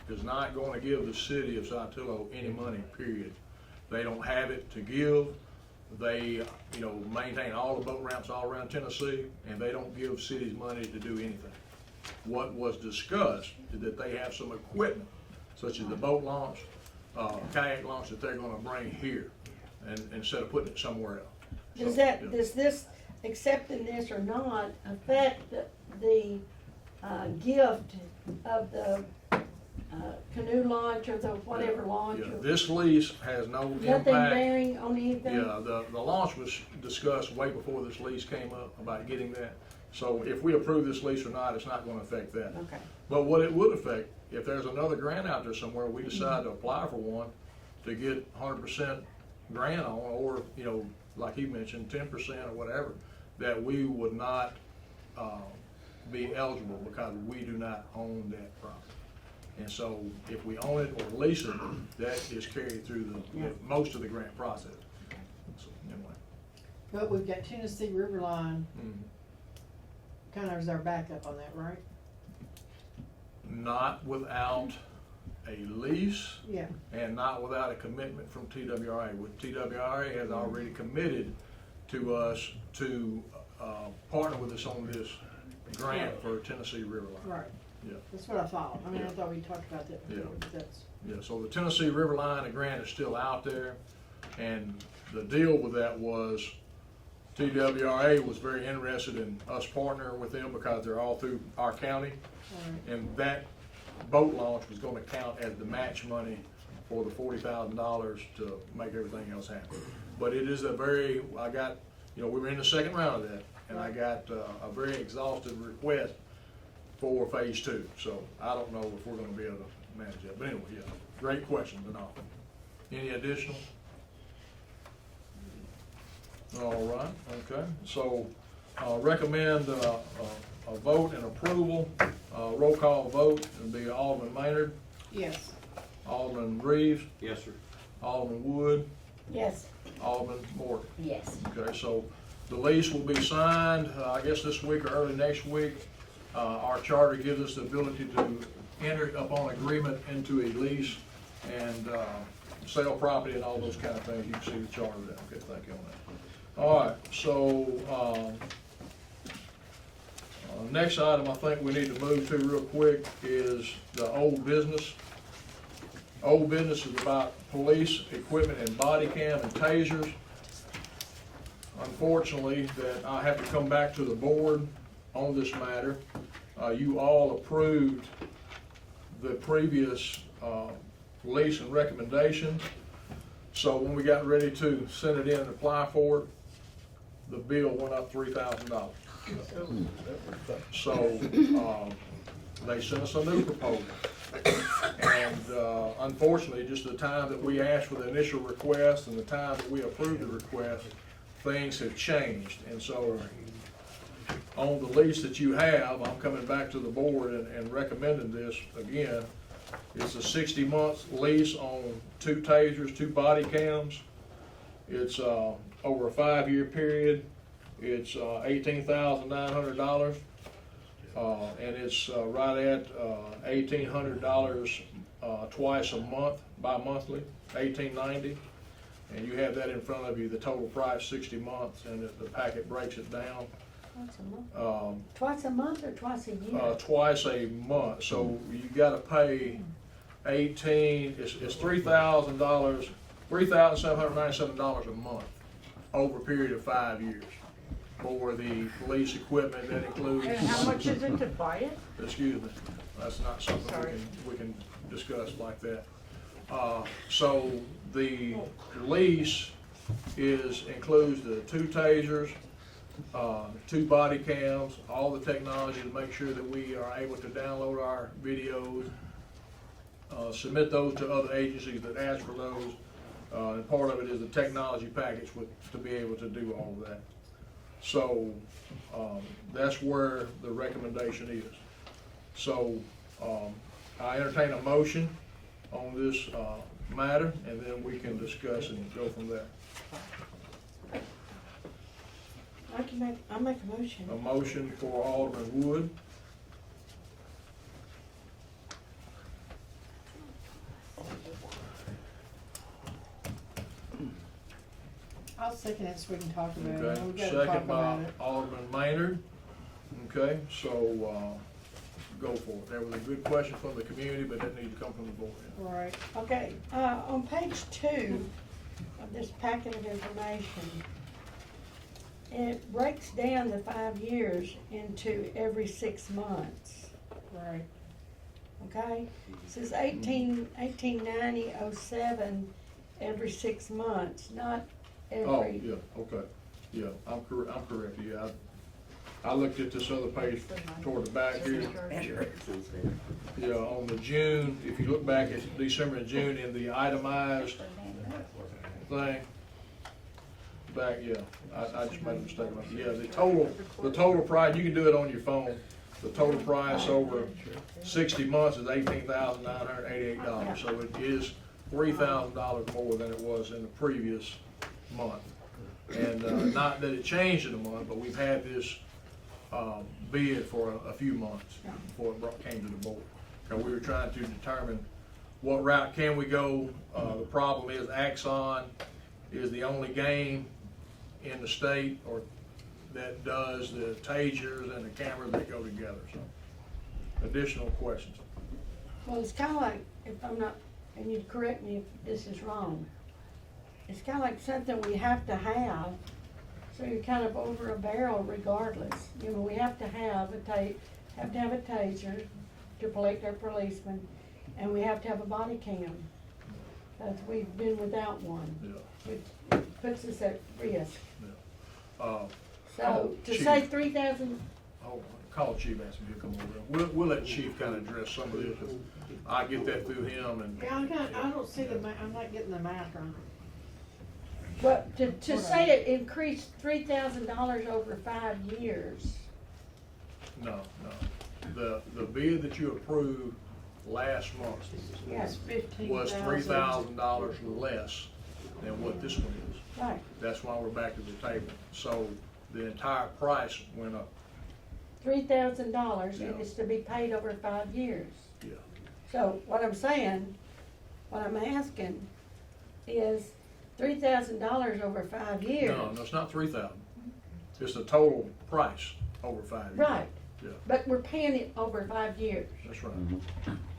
is not going to give the city of Saltillo any money, period. They don't have it to give. They, maintain all the boat ramps all around Tennessee, and they don't give cities money to do anything. What was discussed is that they have some equipment, such as the boat launch, kayak launch, that they're gonna bring here, and instead of putting it somewhere else. Does this, accepting this or not, affect the gift of the canoe launch or the whatever launch? Yeah, this lease has no impact. Nothing bearing on anything? Yeah, the launch was discussed way before this lease came up about getting that. So if we approve this lease or not, it's not gonna affect that. Okay. But what it would affect, if there's another grant out there somewhere, we decide to apply for one to get 100% grant on, or, like he mentioned, 10% or whatever, that we would not be eligible because we do not own that property. And so if we own it or lease it, that is carried through most of the grant process. So, anyway. But we've got Tennessee Riverline, kind of as our backup on that, right? Not without a lease. Yeah. And not without a commitment from TWRA. TWRA has already committed to us to partner with us on this grant for Tennessee Riverline. Right. Yeah. That's what I thought. I Yeah. thought we talked about that before, but that's. Yeah, so the Tennessee Riverline, the grant is still out there, and the deal with that was TWRA was very interested in us partnering with them because they're all through our county, and that boat launch was gonna count as the match money for the $40,000 to make everything else happen. But it is we were in the second round of that, and I got a very exhaustive request for phase 2. So I don't know if we're gonna be able to manage that. But anyway, yeah, great questions and all. Any additional? All right, okay. So recommend a vote and approval. Roll call vote would be Alderman Maynard, Yes. Alderman Reeves, Yes, sir. Alderman Wood, Yes. Alderman Morgan. Yes. Okay, so the lease will be signed, I guess this week or early next week. Our charter gives us the ability to enter upon agreement into a lease and sell property and all those kind of things. You can see the charter there. Okay, thank you on that. All right, so next item I think we need to move to real quick is the old business. Old business is about police equipment and body cam and tasers. Unfortunately, that I have to come back to the board on this matter. You all approved the previous lease and recommendation. So when we got ready to send it in and apply for it, the bill went up $3,000. So they sent us a new proposal. And unfortunately, just the time that we asked for the initial request and the time that we approved the request, things have changed. And so on the lease that you have, I'm coming back to the board and recommending this again. It's a 60-month lease on 2 tasers, 2 body cams. It's over a 5-year period. It's $18,900. And it's right at $1,800 twice a month, bi-monthly, $1,890. And you have that in front of you, the total price, 60 months, and the packet breaks it down. Twice a month or twice a year? Twice a month, so you gotta pay it's $3,000, $3,797 a month over a period of 5 years for the police equipment that includes. And how much is it to buy it? Excuse me, that's not something Sorry. we can discuss like that. So the lease includes the 2 tasers, 2 body cams, all the technology to make sure that we are able to download our videos, submit those to other agencies that ask for those, and part of it is the technology package to be able to do all of that. So that's where the recommendation is. So I entertain a motion on this matter, and then we can discuss and go from there. I'll make a motion. A motion for Alderman Wood. I'll second it so we can talk about it. Okay, We gotta talk second by about it. Alderman Maynard. Okay, so go for it. There was a good question from the community, but that needs to come from the board. Right. Okay, on page 2 of this packet of information, it breaks down the 5 years into every 6 months, Right. okay? It says 1890-07 every 6 months, not Oh, every. yeah, okay. Yeah, I'm correct, yeah. I looked at this other page toward the back here. Yeah, on the June, if you look back at December and June in the itemized thing, back, yeah, I just made a mistake. Yeah, the total price, you can do it on your phone. The total price over 60 months is $18,988. So it is $3,000 more than it was in the previous month. And not that it changed in a month, but we've had this bid for a few months before it came to the board. And we were trying to determine what route can we go. The problem is Axon is the only game in the state or that does the tasers and the cameras that go together. So, additional questions? Well, it's kind of like, if I'm not, and you'd correct me if this is wrong, it's kind of like something we have to have, so you're kind of over a barrel regardless. You know, we have to have a taser to protect our policemen, and we have to have a body cam, because we've been without one, Yeah. which puts us at risk. Yeah. So, to Chief. say 3,000, Hold on, call Chief, ask him to come over. We'll let Chief kind of address some of this, 'cause I get that through him and. Yeah, I don't see I'm not getting the math right. but to say it increased $3,000 over 5 years, No. The bid that you approved last month yes, was $3,000 less than what this one is. right. That's why we're back to the table. So the entire price went up. $3,000 and Yeah. it's to be paid over 5 years. Yeah. So what I'm saying, what I'm asking is $3,000 over 5 years. No, it's not 3,000. It's the total price over 5 years. Right, Yeah, but we're paying it over 5 years. that's right.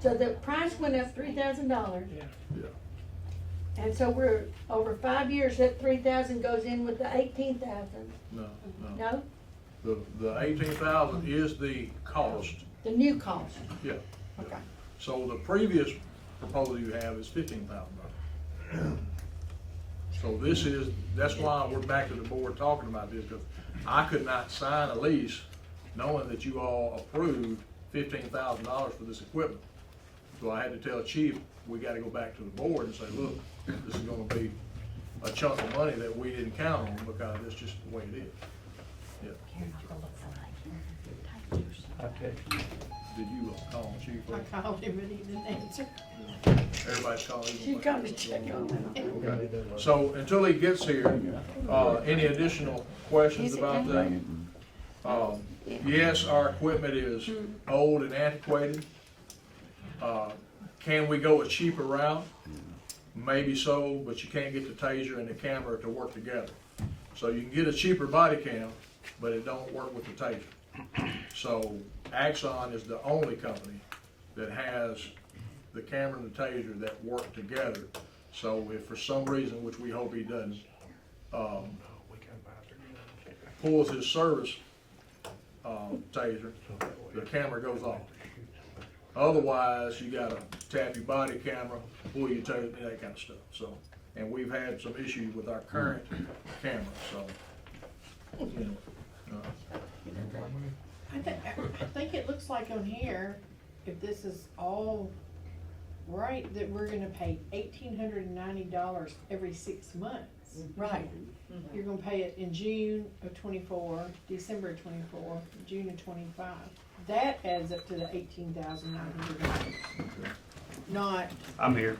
So the price went up $3,000, Yeah. and so we're, over 5 years, that 3,000 goes in with the 18,000, No. no? The 18,000 is the cost. The new cost, Yeah. okay. So the previous proposal you have is $15,000. So that's why we're back to the board talking about this, because I could not sign a lease knowing that you all approved $15,000 for this equipment. So I had to tell Chief, we gotta go back to the board and say, look, this is gonna be a chunk of money that we didn't count on because that's just the way it is. Yeah. Okay. Did you call Chief? I called him and he didn't answer. Everybody's calling. She come to check on them. Okay. So until he gets here, any additional questions about that? Yes, our equipment is old and antiquated. Can we go a cheaper route? Maybe so, but you can't get the taser and the camera to work together. So you can get a cheaper body cam, but it don't work with the taser. So Axon is the only company that has the camera and the taser that work together. So if for some reason, which we hope he doesn't, pulls his service taser, the camera goes off. Otherwise, you gotta tap your body camera, pull your taser, that kind of stuff. So, and we've had some issues with our current camera, so, you know. I think it looks like on here, if this is all right, that we're gonna pay $1,890 every 6 months. Right. You're gonna pay it in June of ¡24, December of '24, June of '25. That adds up to the $18,900. Not, I'm here.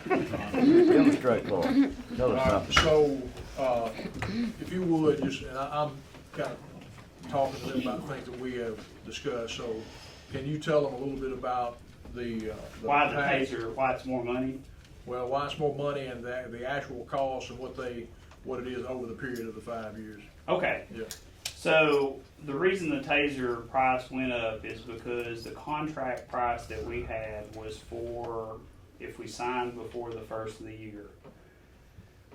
Demonstrate, Lord. Tell us something. So, if you would, just, and I'm kind of talking to them about things that we have discussed, so can you tell them a little bit about the Why the package? taser, why it's more money? Well, why it's more money and the actual cost and what it is over the period of the 5 years. Okay. Yeah. So the reason the taser price went up is because the contract price that we had was for if we signed before the first of the year.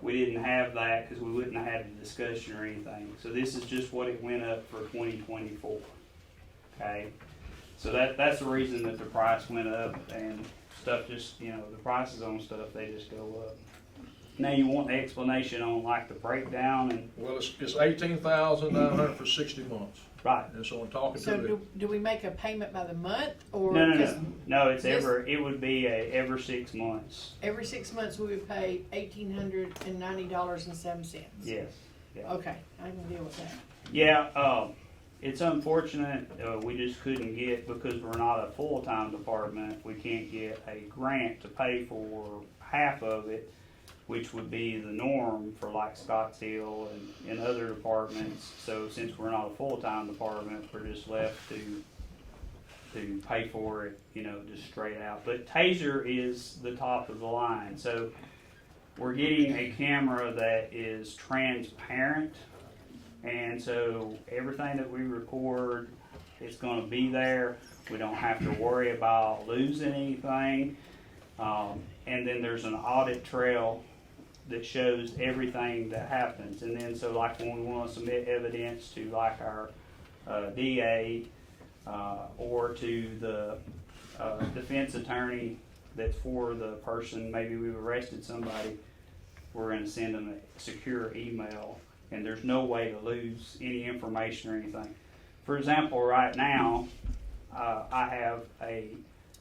We didn't have that because we wouldn't have had a discussion or anything. So this is just what it went up for 2024. Okay. So that's the reason that the price went up, and stuff just, the prices on stuff, they just go up. Now you want the explanation on like the breakdown and. Well, it's $18,900 for 60 months. Right. And so I'm talking so to do we make a payment by the month or? No, it's this- it would be every 6 months. Every 6 months we would pay $1,890.07. Yes. Yeah. Okay, I can deal with that. Yeah, it's unfortunate, we just couldn't get, because we're not a full-time department, we can't get a grant to pay for half of it, which would be the norm for like Scottsdale and other departments. So since we're not a full-time department, we're just left to pay for it, just straight out. But taser is the top of the line. So we're getting a camera that is transparent, and so everything that we record is going to be there. We don't have to worry about losing anything. And then there's an audit trail that shows everything that happens. And then so like when we want to submit evidence to like our DA or to the defense attorney that's for the person, maybe we've arrested somebody, we're going to send them a secure email, and there's no way to lose any information or anything. For example, right now, I have a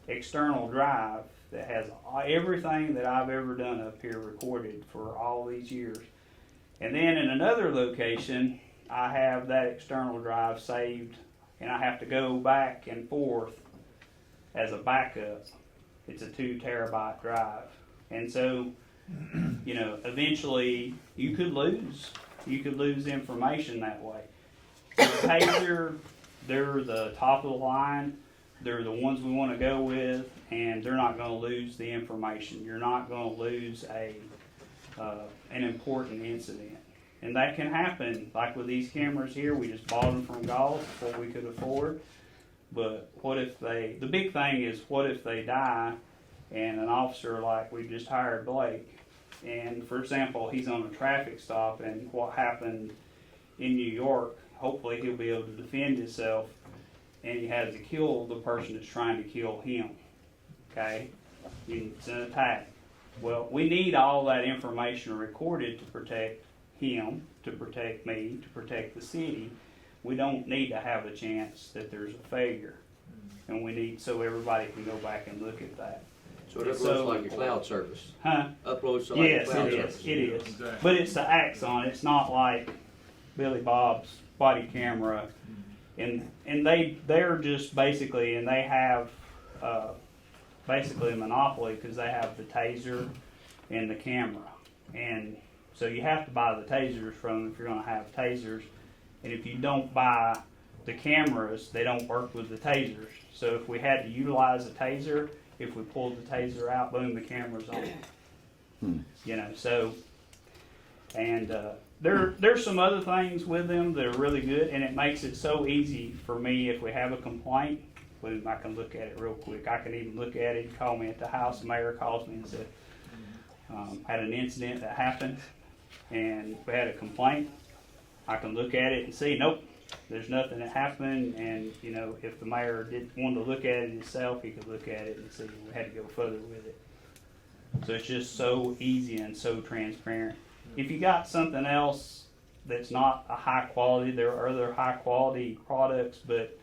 external drive that has everything that I've ever done up here recorded for all these years. And then in another location, I have that external drive saved, and I have to go back and forth as a backup. It's a 2 terabyte drive. And so, eventually you could lose information that way. So the taser, they're the top of the line. They're the ones we want to go with, and they're not going to lose the information. You're not going to lose an important incident. And that can happen. Like with these cameras here, we just bought them from Gauss for what we could afford. But what if the big thing is, what if they die and an officer like we just hired Blake, and for example, he's on a traffic stop, and what happened in New York, hopefully he'll be able to defend himself, and he has to kill the person that's trying to kill him. Okay? It's an attack. Well, we need all that information recorded to protect him, to protect me, to protect the city. We don't need to have a chance that there's a failure. and we need, so everybody can go back and look at that. So it So- uploads like a cloud service. Huh? Uploads to like a Yes, cloud it service. is, it is. Exactly. But it's the Axon, it's not like Billy Bob's body camera. And they're just basically, and they have, basically a monopoly, because they have the taser and the camera. And so you have to buy the tasers from them if you're gonna have tasers. And if you don't buy the cameras, they don't work with the tasers. So if we had to utilize a taser, if we pulled the taser out, boom, the camera's on. You know, so, and there's some other things with them that are really good, and it makes it so easy for me if we have a complaint, boom, I can look at it real quick. I can even look at it, call me at the house, the mayor calls me and said, had an incident that happened, and we had a complaint. I can look at it and see, nope, there's nothing that happened, and, you know, if the mayor didn't want to look at it himself, he could look at it and see we had to go further with it. So it's just so easy and so transparent. If you got something else that's not a high quality, there are other high quality products, but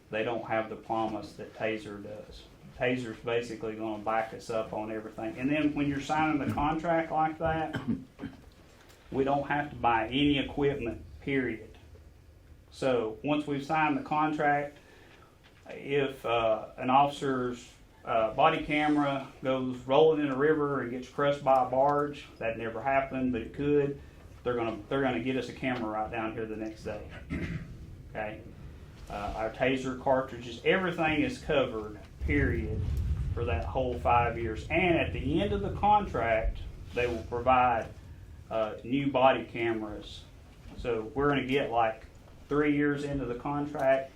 they don't have the promise that Taser does. Taser's basically gonna back us up on everything. And then when you're signing the contract like that, we don't have to buy any equipment, period. So once we've signed the contract, if an officer's body camera goes rolling in a river and gets crushed by a barge, that never happened, but it could, they're gonna get us a camera right down here the next day. Okay? Our taser cartridges, everything is covered, period, for that whole 5 years. And at the end of the contract, they will provide new body cameras. So we're gonna get like 3 years into the contract,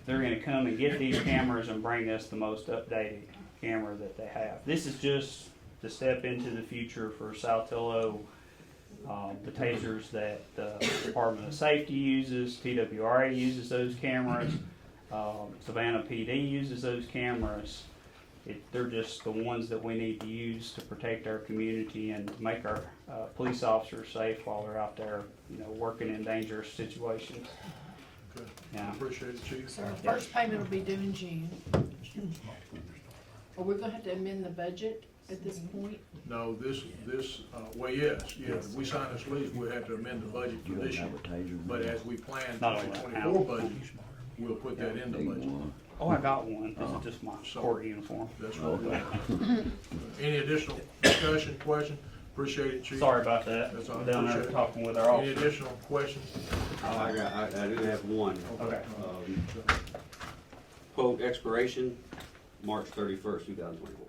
they're gonna come and get these cameras and bring us the most updated camera that they have. This is just the step into the future for Saltillo. The tasers that the Department of Safety uses, TWRA uses those cameras, Savannah PD uses those cameras. They're just the ones that we need to use to protect our community and to make our police officers safe while they're out there, you know, working in dangerous situations. Okay. Yeah. Appreciate it, Chief. So our first payment will be due in June. Are we gonna have to amend the budget at this point? No, well, yes, if we sign this lease, we'll have to amend the budget for this year. But as we plan Not on that 2024 budget, we'll put that in the budget. Oh, I got one. This is just my court uniform. That's right. Any additional discussion, question? Appreciate it, Chief. Sorry about that. That's all I'm right. down there Appreciate it. talking with our Any officers. additional questions? I do have one. Okay. Quote expiration, March 31st, 2024.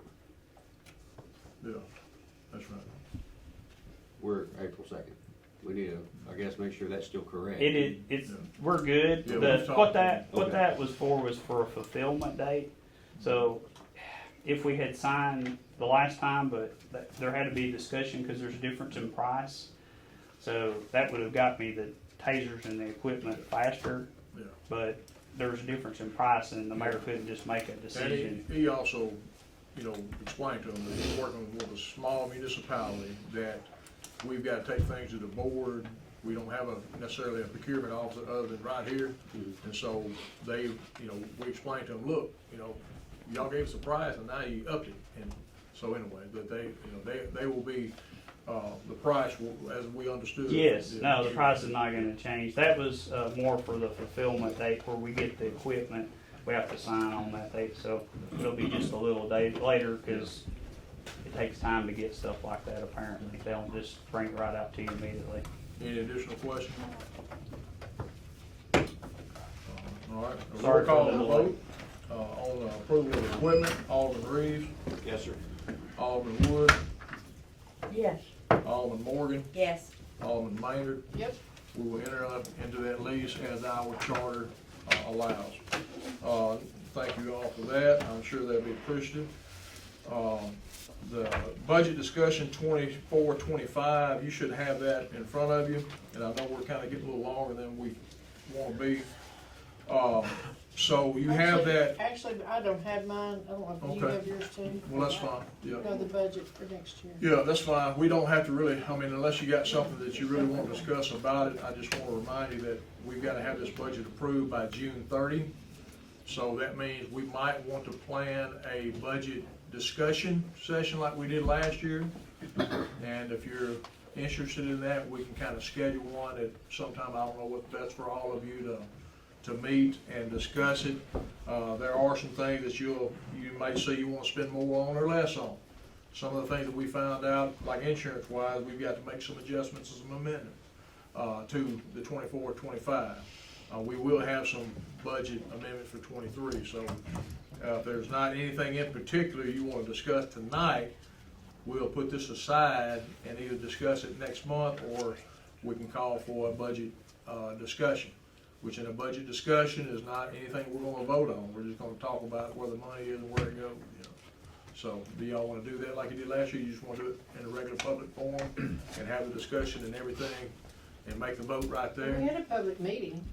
Yeah, that's right. We're April 2nd. We need to, I guess, make sure that's still correct. We're good. Yeah, The, we've talked what that Okay. was for a fulfillment date. So if we had signed the last time, but there had to be a discussion because there's a difference in price. So that would have got me the tasers and the equipment faster. Yeah. But there's a difference in price and the mayor couldn't just make a And decision. he also, you know, explained to them that he's working with a small municipality, that we've got to take things to the board. We don't have necessarily a procurement officer other than right here. And so they, you know, we explained to them, look, you know, y'all gave us a price and now you upped it. And so anyway, that they, you know, they will be, the price will, as we understood. Yes, no, the price is not gonna change. That was more for the fulfillment date where we get the equipment. We have to sign on that date, so it'll be just a little day later because it takes time to get stuff like that apparently. They don't just bring it right out to you immediately. Any additional questions? All right. Sorry Roll call for the the delay. vote on the approval of equipment. Alderman Reeves, Yes, sir. Alderman Wood, Yes. Alderman Morgan, Yes. Alderman Maynard. Yep. We will enter up into that lease as our charter allows. Thank you all for that. I'm sure they'll be appreciative. The budget discussion 24-25, you should have that in front of you. And I know we're kind of getting a little longer than we want to be. So you have that. Actually, I don't have mine. I don't know if you Okay. have yours too. Well, that's fine. Yeah. No, the budget for next year. Yeah, that's fine. We don't have to really, I mean, unless you got something that you really want to discuss about it, I just want to remind you that we've got to have this budget approved by June 30. So that means we might want to plan a budget discussion session like we did last year. And if you're interested in that, we can kind of schedule one at sometime, I don't know what's best for all of you to meet and discuss it. There are some things that you may say you want to spend more on or less on. Some of the things that we found out, like insurance wise, we've got to make some adjustments as an amendment to the 24-25. We will have some budget amendments for 23, so if there's not anything in particular you want to discuss tonight, we'll put this aside and either discuss it next month, or we can call for a budget discussion, which in a budget discussion is not anything we're going to vote on. We're just going to talk about where the money is and where it goes. You know. So do y'all want to do that like you did last year? You just want to do it in a regular public forum and have the discussion and everything and make the vote right there? We had a public meeting.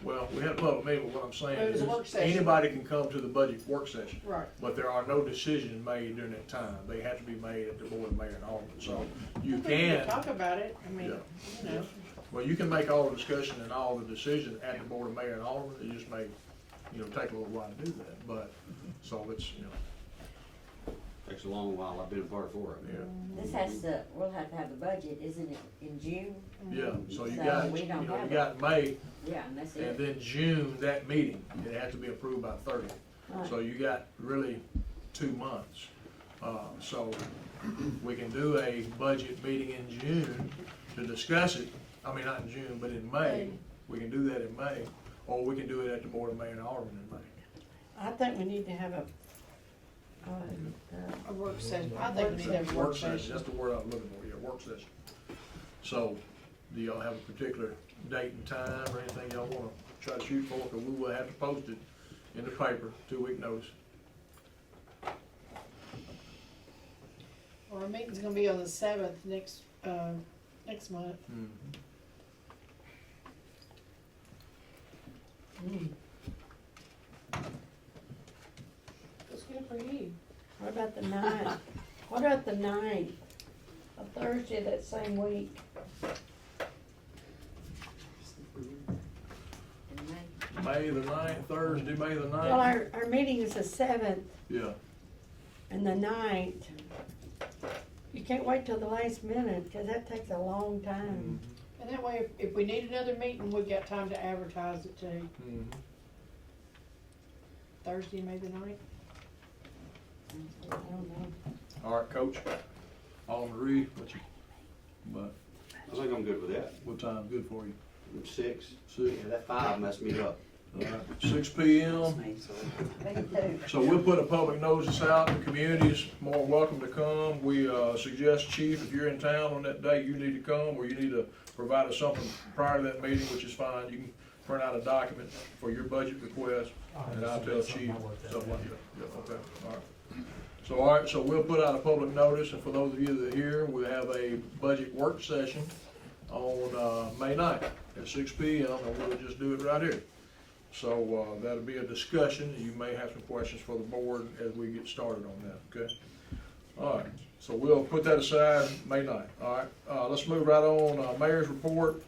Well, we had a public meeting, but what I'm saying It was is a work session. anybody can come to the budget work session. Right. But there are no decisions made during that time. They have to be made at the board of mayor and alderman. So you We can, talk about it, I mean, Yeah. you know. well, you can make all the discussion and all the decisions at the board of mayor and alderman. It just may, take a little while to do that. But, so it's, Takes a long while, I've been part for it. yeah. We'll have to have the budget, isn't it, in June? Yeah, so you So got, we don't have you got May, Yeah, and that's and it. then June, that meeting, it has to be approved by 30th. Right. So you got really 2 months. So we can do a budget meeting in June to discuss it. I mean, not in June, but in May. We can do that in May, or we can do it at the board of mayor and alderman in May. I think we need to have A work session, I think we need to have a work session. That's the word I'm looking for, yeah, work session. So, do y'all have a particular date and time or anything y'all wanna try to shoot for? Cause we will have to post it in the paper, 2-week notice. Well, our meeting's gonna be on the 7th next month. What's good for you? what about the 9th? What about the 9th? A Thursday that same week? May the 9th, Thursday, May the 9th? Well, our meeting is the 7th Yeah, and the 9th. You can't wait till the last minute, cause that takes a long time. And that way, if we need another meeting, we've got time to advertise it too. Thursday, May the 9th? I don't know. all right, Coach. Alderman Reed, but I think I'm good with that. what time's good for you? 6. 6. Yeah, that 5 messed me up. All right, 6 p.m. Me too. So we'll put a public notice out, the community is more welcome to come. We suggest, Chief, if you're in town on that day, you need to come, or you need to provide us something prior to that meeting, which is fine. You can print out a document for your budget request, and I'll tell Chief, something like that. Yeah, okay, all right. So we'll put out a public notice, and for those of you that are here, we'll have a budget work session on May 9th at 6 p.m., and we'll just do it right here. So that'll be a discussion. You may have some questions for the board as we get started on that, okay? All right, so we'll put that aside May 9th, all right? Let's move right on, mayor's report.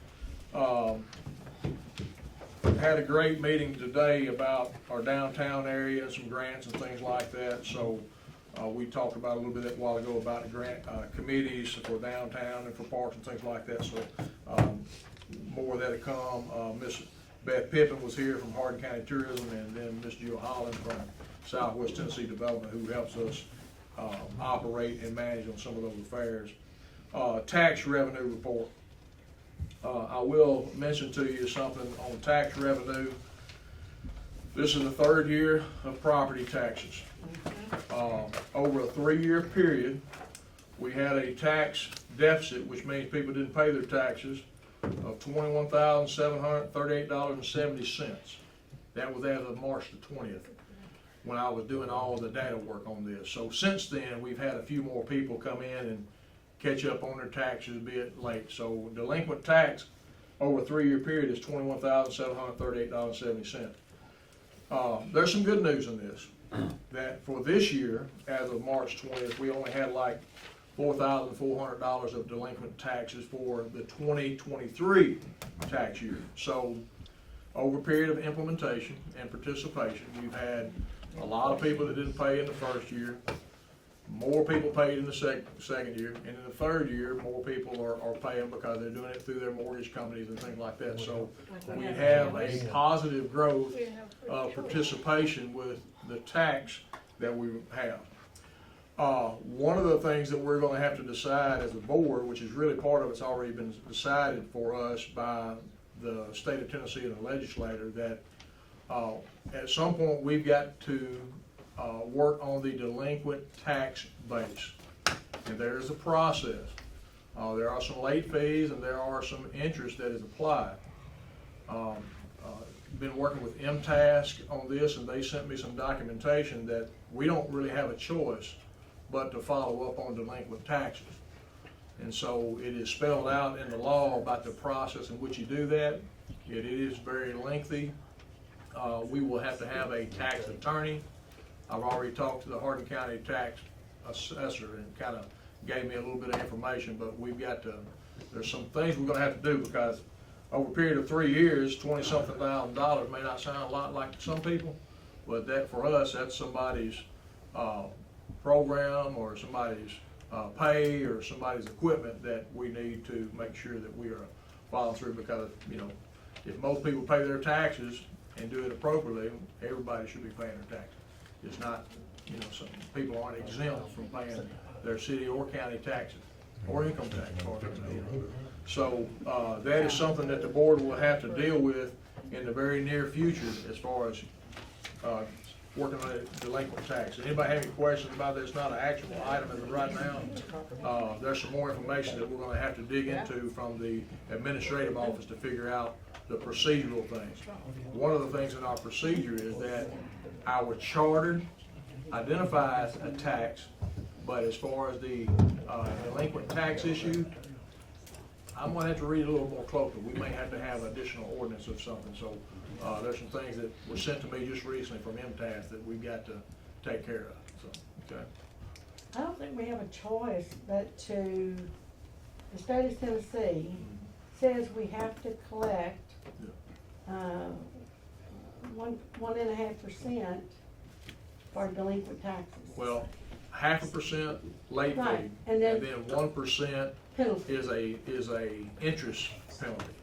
Had a great meeting today about our downtown area, some grants and things like that. So we talked about a little bit a while ago about the grant committees for downtown and for parks and things like that. So more of that to come. Miss Beth Pippin was here from Hardin County Tourism, and then Miss Jill Holland from Southwest Tennessee Development, who helps us operate and manage on some of those affairs. Tax revenue report. I will mention to you something on tax revenue. This is the 3rd year of property taxes. Over a 3-year period, we had a tax deficit, which means people didn't pay their taxes, of $21,738.70. That was as of March the 20th, when I was doing all the data work on this. So since then, we've had a few more people come in and catch up on their taxes a bit late. So delinquent tax over a 3-year period is $21,738.70. There's some good news in this, that for this year, as of March 20th, we only had like $4,400 of delinquent taxes for the 2023 tax year. So over a period of implementation and participation, you've had a lot of people that didn't pay in the first year, more people paid in the second year, and in the third year, more people are paying because they're doing it through their mortgage companies and things like that. So we have a positive growth of participation with the tax that we have. One of the things that we're gonna have to decide as a board, which is really part of it's already been decided for us by the state of Tennessee and the legislator, that at some point we've got to work on the delinquent tax base. And there's a process. There are some late fees and there are some interest that is applied. Been working with MTask on this, and they sent me some documentation that we don't really have a choice but to follow up on delinquent taxes. And so it is spelled out in the law about the process in which you do that. It is very lengthy. We will have to have a tax attorney. I've already talked to the Hardin County tax assessor and kind of gave me a little bit of information, but we've got to, there's some things we're gonna have to do, because over a period of 3 years, $20-something thousand may not sound a lot like some people, but that, for us, that's somebody's program or somebody's pay or somebody's equipment that we need to make sure that we are following through, because, you know, if most people pay their taxes and do it appropriately, everybody should be paying their taxes. It's not, you know, some people aren't exempt from paying their city or county taxes or income tax. So that is something that the board will have to deal with in the very near future as far as working on the delinquent tax. Anybody have any questions about this? It's not an actual item as of right now. There's some more information that we're going to have to dig into from the administrative office to figure out the procedural things. One of the things in our procedure is that our charter identifies a tax, but as far as the delinquent tax issue, I'm gonna have to read it a little more closely. We may have to have additional ordinance or something. So there's some things that were sent to me just recently from MTAS that we've got to take care of. So, okay. I don't think we have a choice but to, the state of Tennessee says we have to collect 1.5% for delinquent taxes. Well, 0.5% late fee, Right, and and then then 1% penalty. is a interest penalty.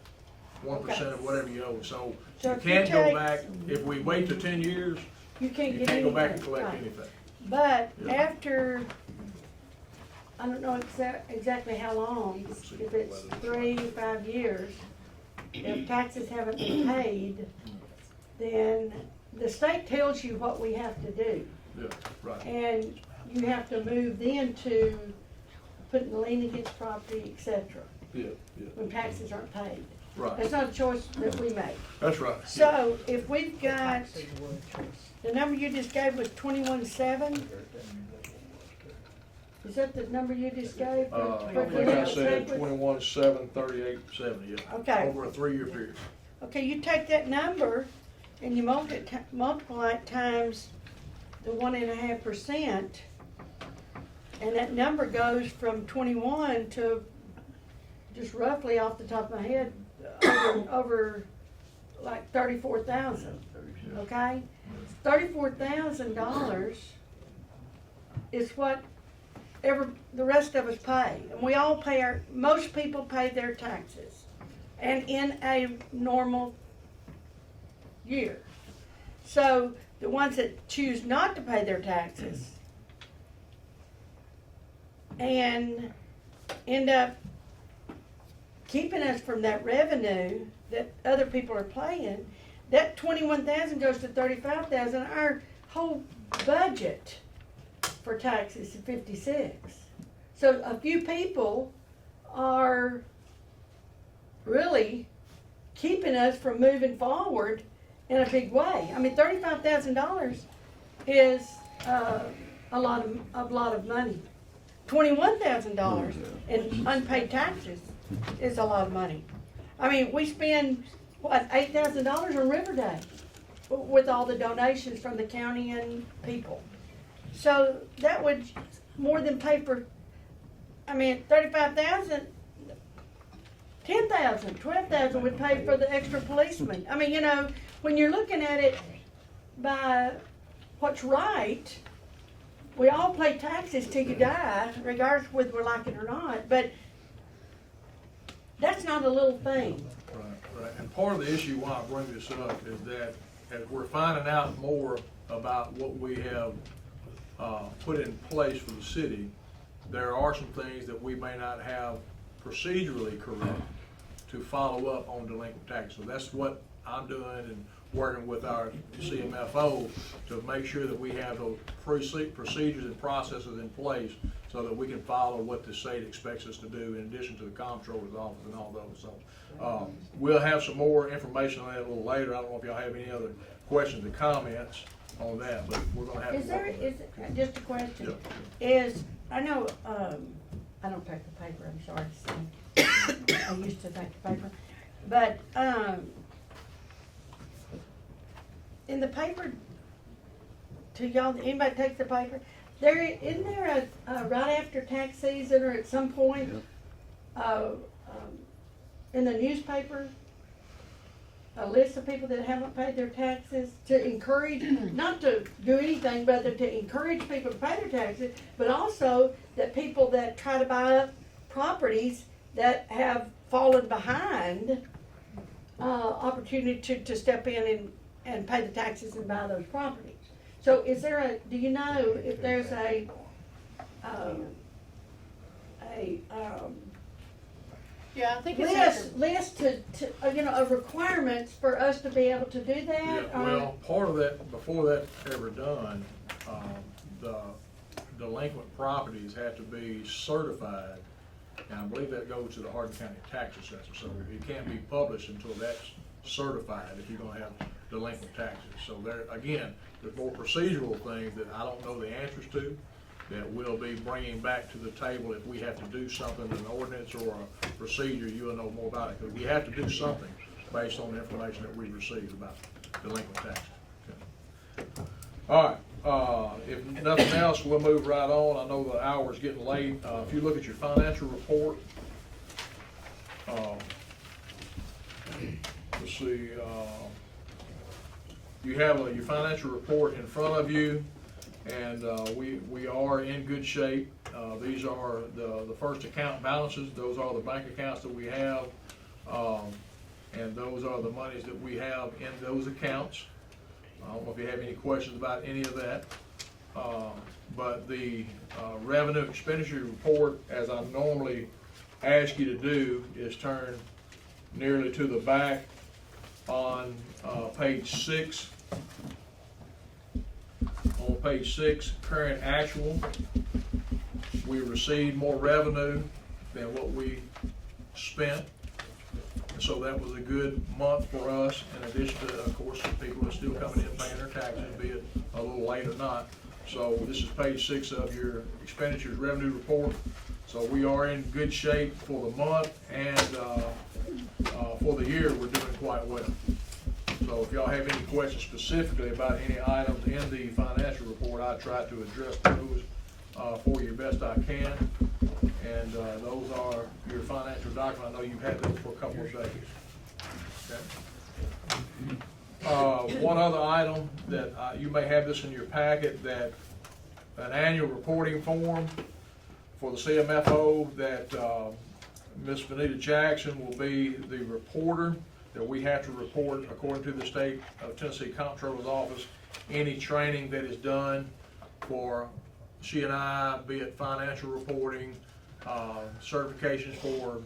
1% Okay. of whatever you owe. So So you if you can't go take- back, if we wait to 10 years, You can't you get can't go back and anything, collect right. anything. But Yeah. after, I don't know exactly how long, if it's 3 to 5 years, if taxes haven't been paid, then the state tells you what we have to do. Yeah, right. And you have to move then to putting the lien against property, et cetera, Yeah, yeah, when taxes aren't paid. right. That's not a choice that we make. That's right. So if we've got, the number you just gave was 21.7? Is that the number you just gave? I think I said 21,738.70, yeah. Okay. Over a 3-year period. Okay, you take that number and you multiply it times the 1.5%, and that number goes from 21 to, just roughly off the top of my head, over like 34,000. Okay, $34,000 is what the rest of us pay, and we all pay most people pay their taxes, and in a normal year. So the ones that choose not to pay their taxes and end up keeping us from that revenue that other people are paying, that 21,000 goes to 35,000. Our whole budget for taxes is 56. So a few people are really keeping us from moving forward in a big way. I mean, $35,000 is a lot of money. $21,000 in unpaid taxes is a lot of money. I mean, we spend what, $8,000 on River Day with all the donations from the county and people. So that would more than pay for. I mean, $35,000. 10,000, 12,000 would pay for the extra policeman. I mean, you know, when you're looking at it by what's right, we all pay taxes till you die, regardless whether we like it or not, but that's not a little thing. Right. And part of the issue why I bring this up is that as we're finding out more about what we have put in place for the city, there are some things that we may not have procedurally correct to follow up on delinquent taxes. So that's what I'm doing and working with our CMFO to make sure that we have those procedures and processes in place so that we can follow what the state expects us to do in addition to the comptroller's office and all those. So we'll have some more information on that a little later. I don't know if y'all have any other questions or comments on that, but we're gonna have. Just a question, I know, I don't take the paper, I'm sorry to say. I used to take the paper, but, in the paper, to y'all, anybody takes the paper? Isn't there a right after tax season or at some point, in the newspaper, a list of people that haven't paid their taxes to encourage, not to do anything, but to encourage people to pay their taxes, but also that people that try to buy up properties that have fallen behind, opportunity to step in and pay the taxes and buy those properties. So do you know if there's a Yeah, I think it's list to, you know, of requirements for us to be able to do that? Yeah, well, part of that, before that's ever done, the delinquent properties have to be certified, and I believe that goes to the Hardin County Tax Assessor, so it can't be published until that's certified if you're gonna have delinquent taxes. So there's more procedural things that I don't know the answers to, that we'll be bringing back to the table if we have to do something, an ordinance or a procedure, you'll know more about it, because we have to do something based on the information that we've received about delinquent taxes. Okay. All right, if nothing else, we'll move right on. I know the hour's getting late. If you look at your financial report, let's see, you have your financial report in front of you, and we are in good shape. These are the first account balances. Those are the bank accounts that we have, and those are the monies that we have in those accounts. I don't know if you have any questions about any of that, but the revenue expenditure report, as I normally ask you to do, is turn nearly to the back on page 6. On page 6, current actual, we received more revenue than what we spent. And so that was a good month for us, in addition to, of course, people are still coming in paying their taxes, be it a little late or not. So this is page 6 of your expenditures revenue report. So we are in good shape for the month, and for the year, we're doing quite well. So if y'all have any questions specifically about any items in the financial report, I try to address those for you best I can. And those are your financial documents. I know you've had those for a couple of days. Okay. One other item that you may have this in your packet, that an annual reporting form for the CMFO, that Ms. Benita Jackson will be the reporter, that we have to report, according to the State of Tennessee Comptroller's Office, any training that is done for she and I, be it financial reporting, certifications for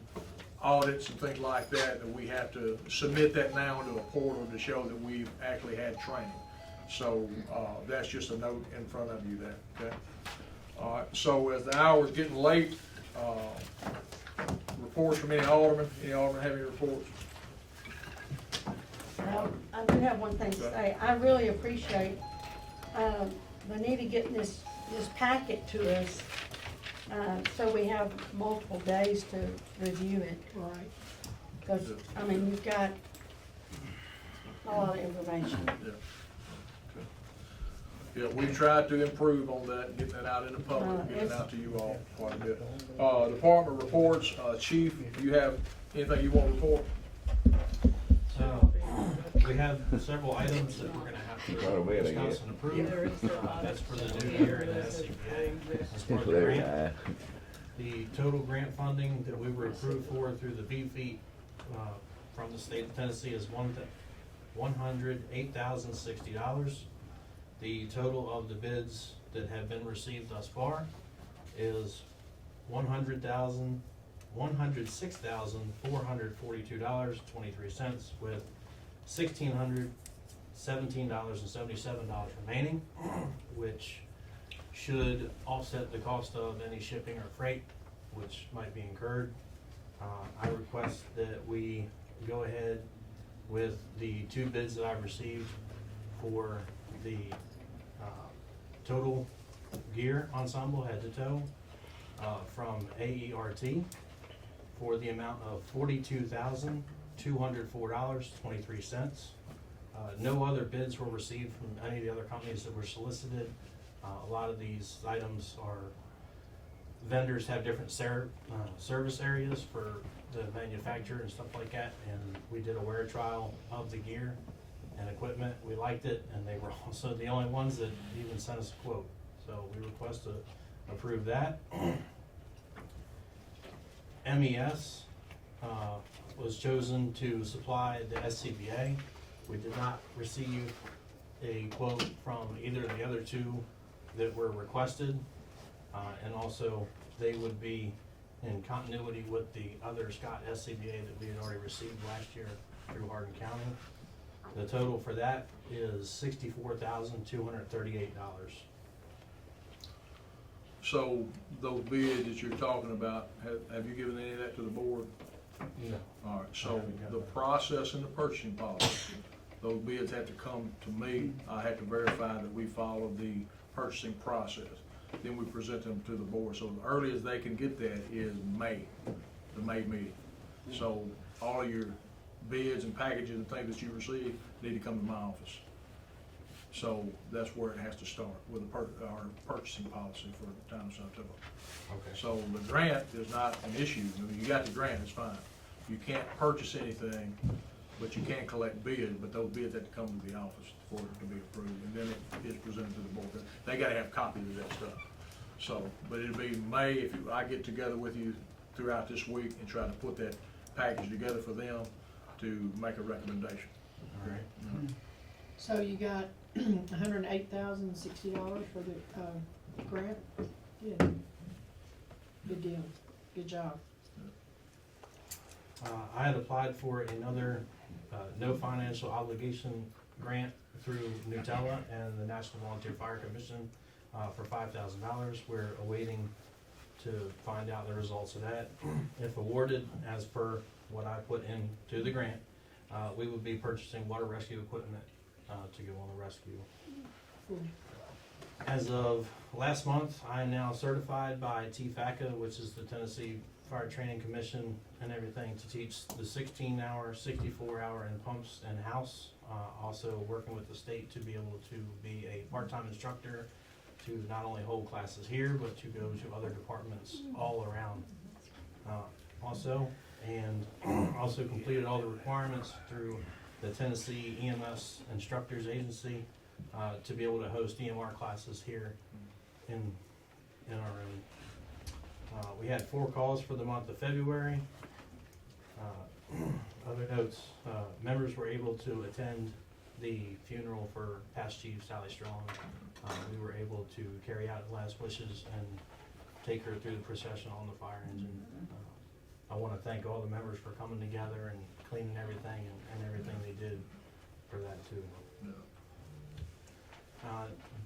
audits and things like that, that we have to submit that now into a portal to show that we've actually had training. So that's just a note in front of you there, okay? All right, so as the hour's getting late, reports from any alderman have any reports? Well, I do have one thing to say. I really appreciate Benita getting this packet to us, so we have multiple days to review it. right. Because, I mean, you've got a lot of information. Yeah. Okay. Yeah, we've tried to improve on that, getting that out in the public, getting it out to you all quite a bit. Department reports, Chief, do you have anything you want to report? We have several items that we're gonna have to discuss and approve. That's for the new year in the SCBA. As part of the grant, the total grant funding that we were approved for through the BFEE from the state of Tennessee is $108,060. The total of the bids that have been received thus far is $106,442.23, with $1,617.77 remaining, which should offset the cost of any shipping or freight which might be incurred. I request that we go ahead with the two bids that I've received for the total gear ensemble head to toe from AERT for the amount of $42,204.23. No other bids were received from any of the other companies that were solicited. A lot of these items are, vendors have different service areas for the manufacturer and stuff like that, and we did a wear trial of the gear and equipment. We liked it, and they were also the only ones that even sent us a quote. So we request to approve that. MES was chosen to supply the SCBA. We did not receive a quote from either of the other two that were requested, and also they would be in continuity with the other Scott SCBA that we had already received last year through Hardin County. The total for that is $64,238. So those bids that you're talking about, have you given any of that to the board? No. All right, so the process and the purchasing policy, those bids have to come to me. I have to verify that we follow the purchasing process. Then we present them to the board. So the earliest they can get that is May, the May meeting. So all of your bids and packages and things that you receive need to come to my office. So that's where it has to start, with our purchasing policy for the town of Saltillo. Okay. So the grant is not an issue. I mean, you got the grant, it's fine. You can't purchase anything, but you can collect bids, but those bids have to come to the office for it to be approved, and then it is presented to the board. They gotta have copies of that stuff. So, but it'll be May, if I get together with you throughout this week and try to put that package together for them to make a recommendation. All right. So you got $108,060 for the grant? Good. Good deal. Good job. I had applied for another no financial obligation grant through Nutella and the National Volunteer Fire Commission for $5,000. We're awaiting to find out the results of that. If awarded, as per what I put into the grant, we would be purchasing water rescue equipment to go on the rescue. As of last month, I am now certified by TFACA, which is the Tennessee Fire Training Commission, and everything, to teach the 16-hour, 64-hour and pumps in-house. Also working with the state to be able to be a part-time instructor to not only hold classes here, but to go to other departments all around. Also completed all the requirements through the Tennessee EMS Instructors Agency to be able to host EMR classes here in our room. We had 4 calls for the month of February. Other notes, members were able to attend the funeral for past Chief Sally Strong. We were able to carry out last wishes and take her through the procession on the fire engine. I want to thank all the members for coming together and cleaning everything and everything they did for that too.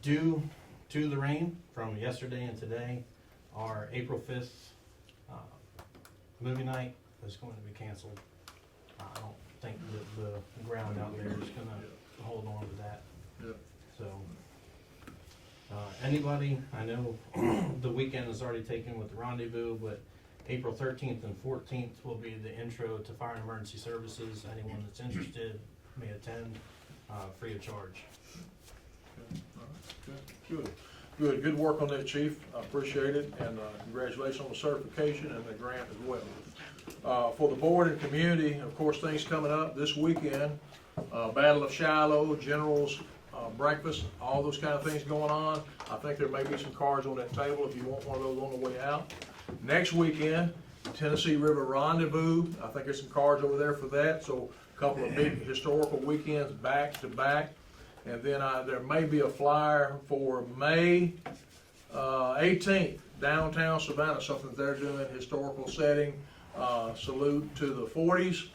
Due to the rain from yesterday and today, our April 5th movie night is going to be canceled. I don't think that the ground out there is going to hold on to that. So, anybody, I know the weekend is already taken with the rendezvous, but April 13th and 14th will be the intro to Fire and Emergency Services. Anyone that's interested may attend, free of charge. Good work on that, Chief. I appreciate it, and congratulations on the certification and the grant as well. For the board and community, of course, things coming up this weekend, Battle of Shiloh, General's breakfast, all those kind of things going on. I think there may be some cards on that table if you want one of those on the way out. Next weekend, Tennessee River Rendezvous. I think there's some cards over there for that. So a couple of big historical weekends back to back. And then there may be a flyer for May 18th, downtown Savannah, something they're doing, historical setting, salute to the 40s.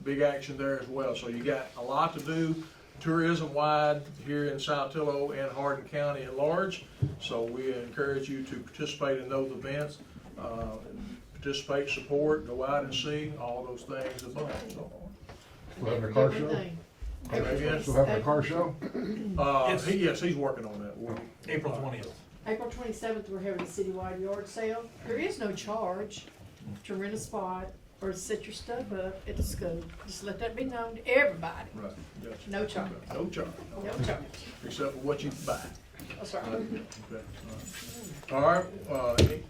Big action there as well. So you got a lot to do tourism-wide here in Saltillo and Hardin County at large. So we encourage you to participate in those events, participate, support, go out and see, all those things above. So, We'll have a car show? Everything. We'll have a car show? Yes, he's working on that. April 20th. April 27th, we're having a citywide yard sale. There is no charge to rent a spot or set your stuff up at the school. Just let that be known to everybody. Right. Gotcha. No charge. No charge. No charge. Except for what you buy. That's right. Okay. All right.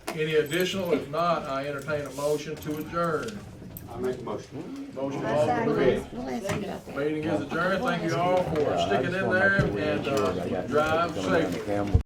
Any additional? If not, I entertain a motion to adjourn. I make a motion. Motion by Alderman Reed. We'll ask you about that. Meeting is adjourned. Thank you all for sticking in there and drive safely.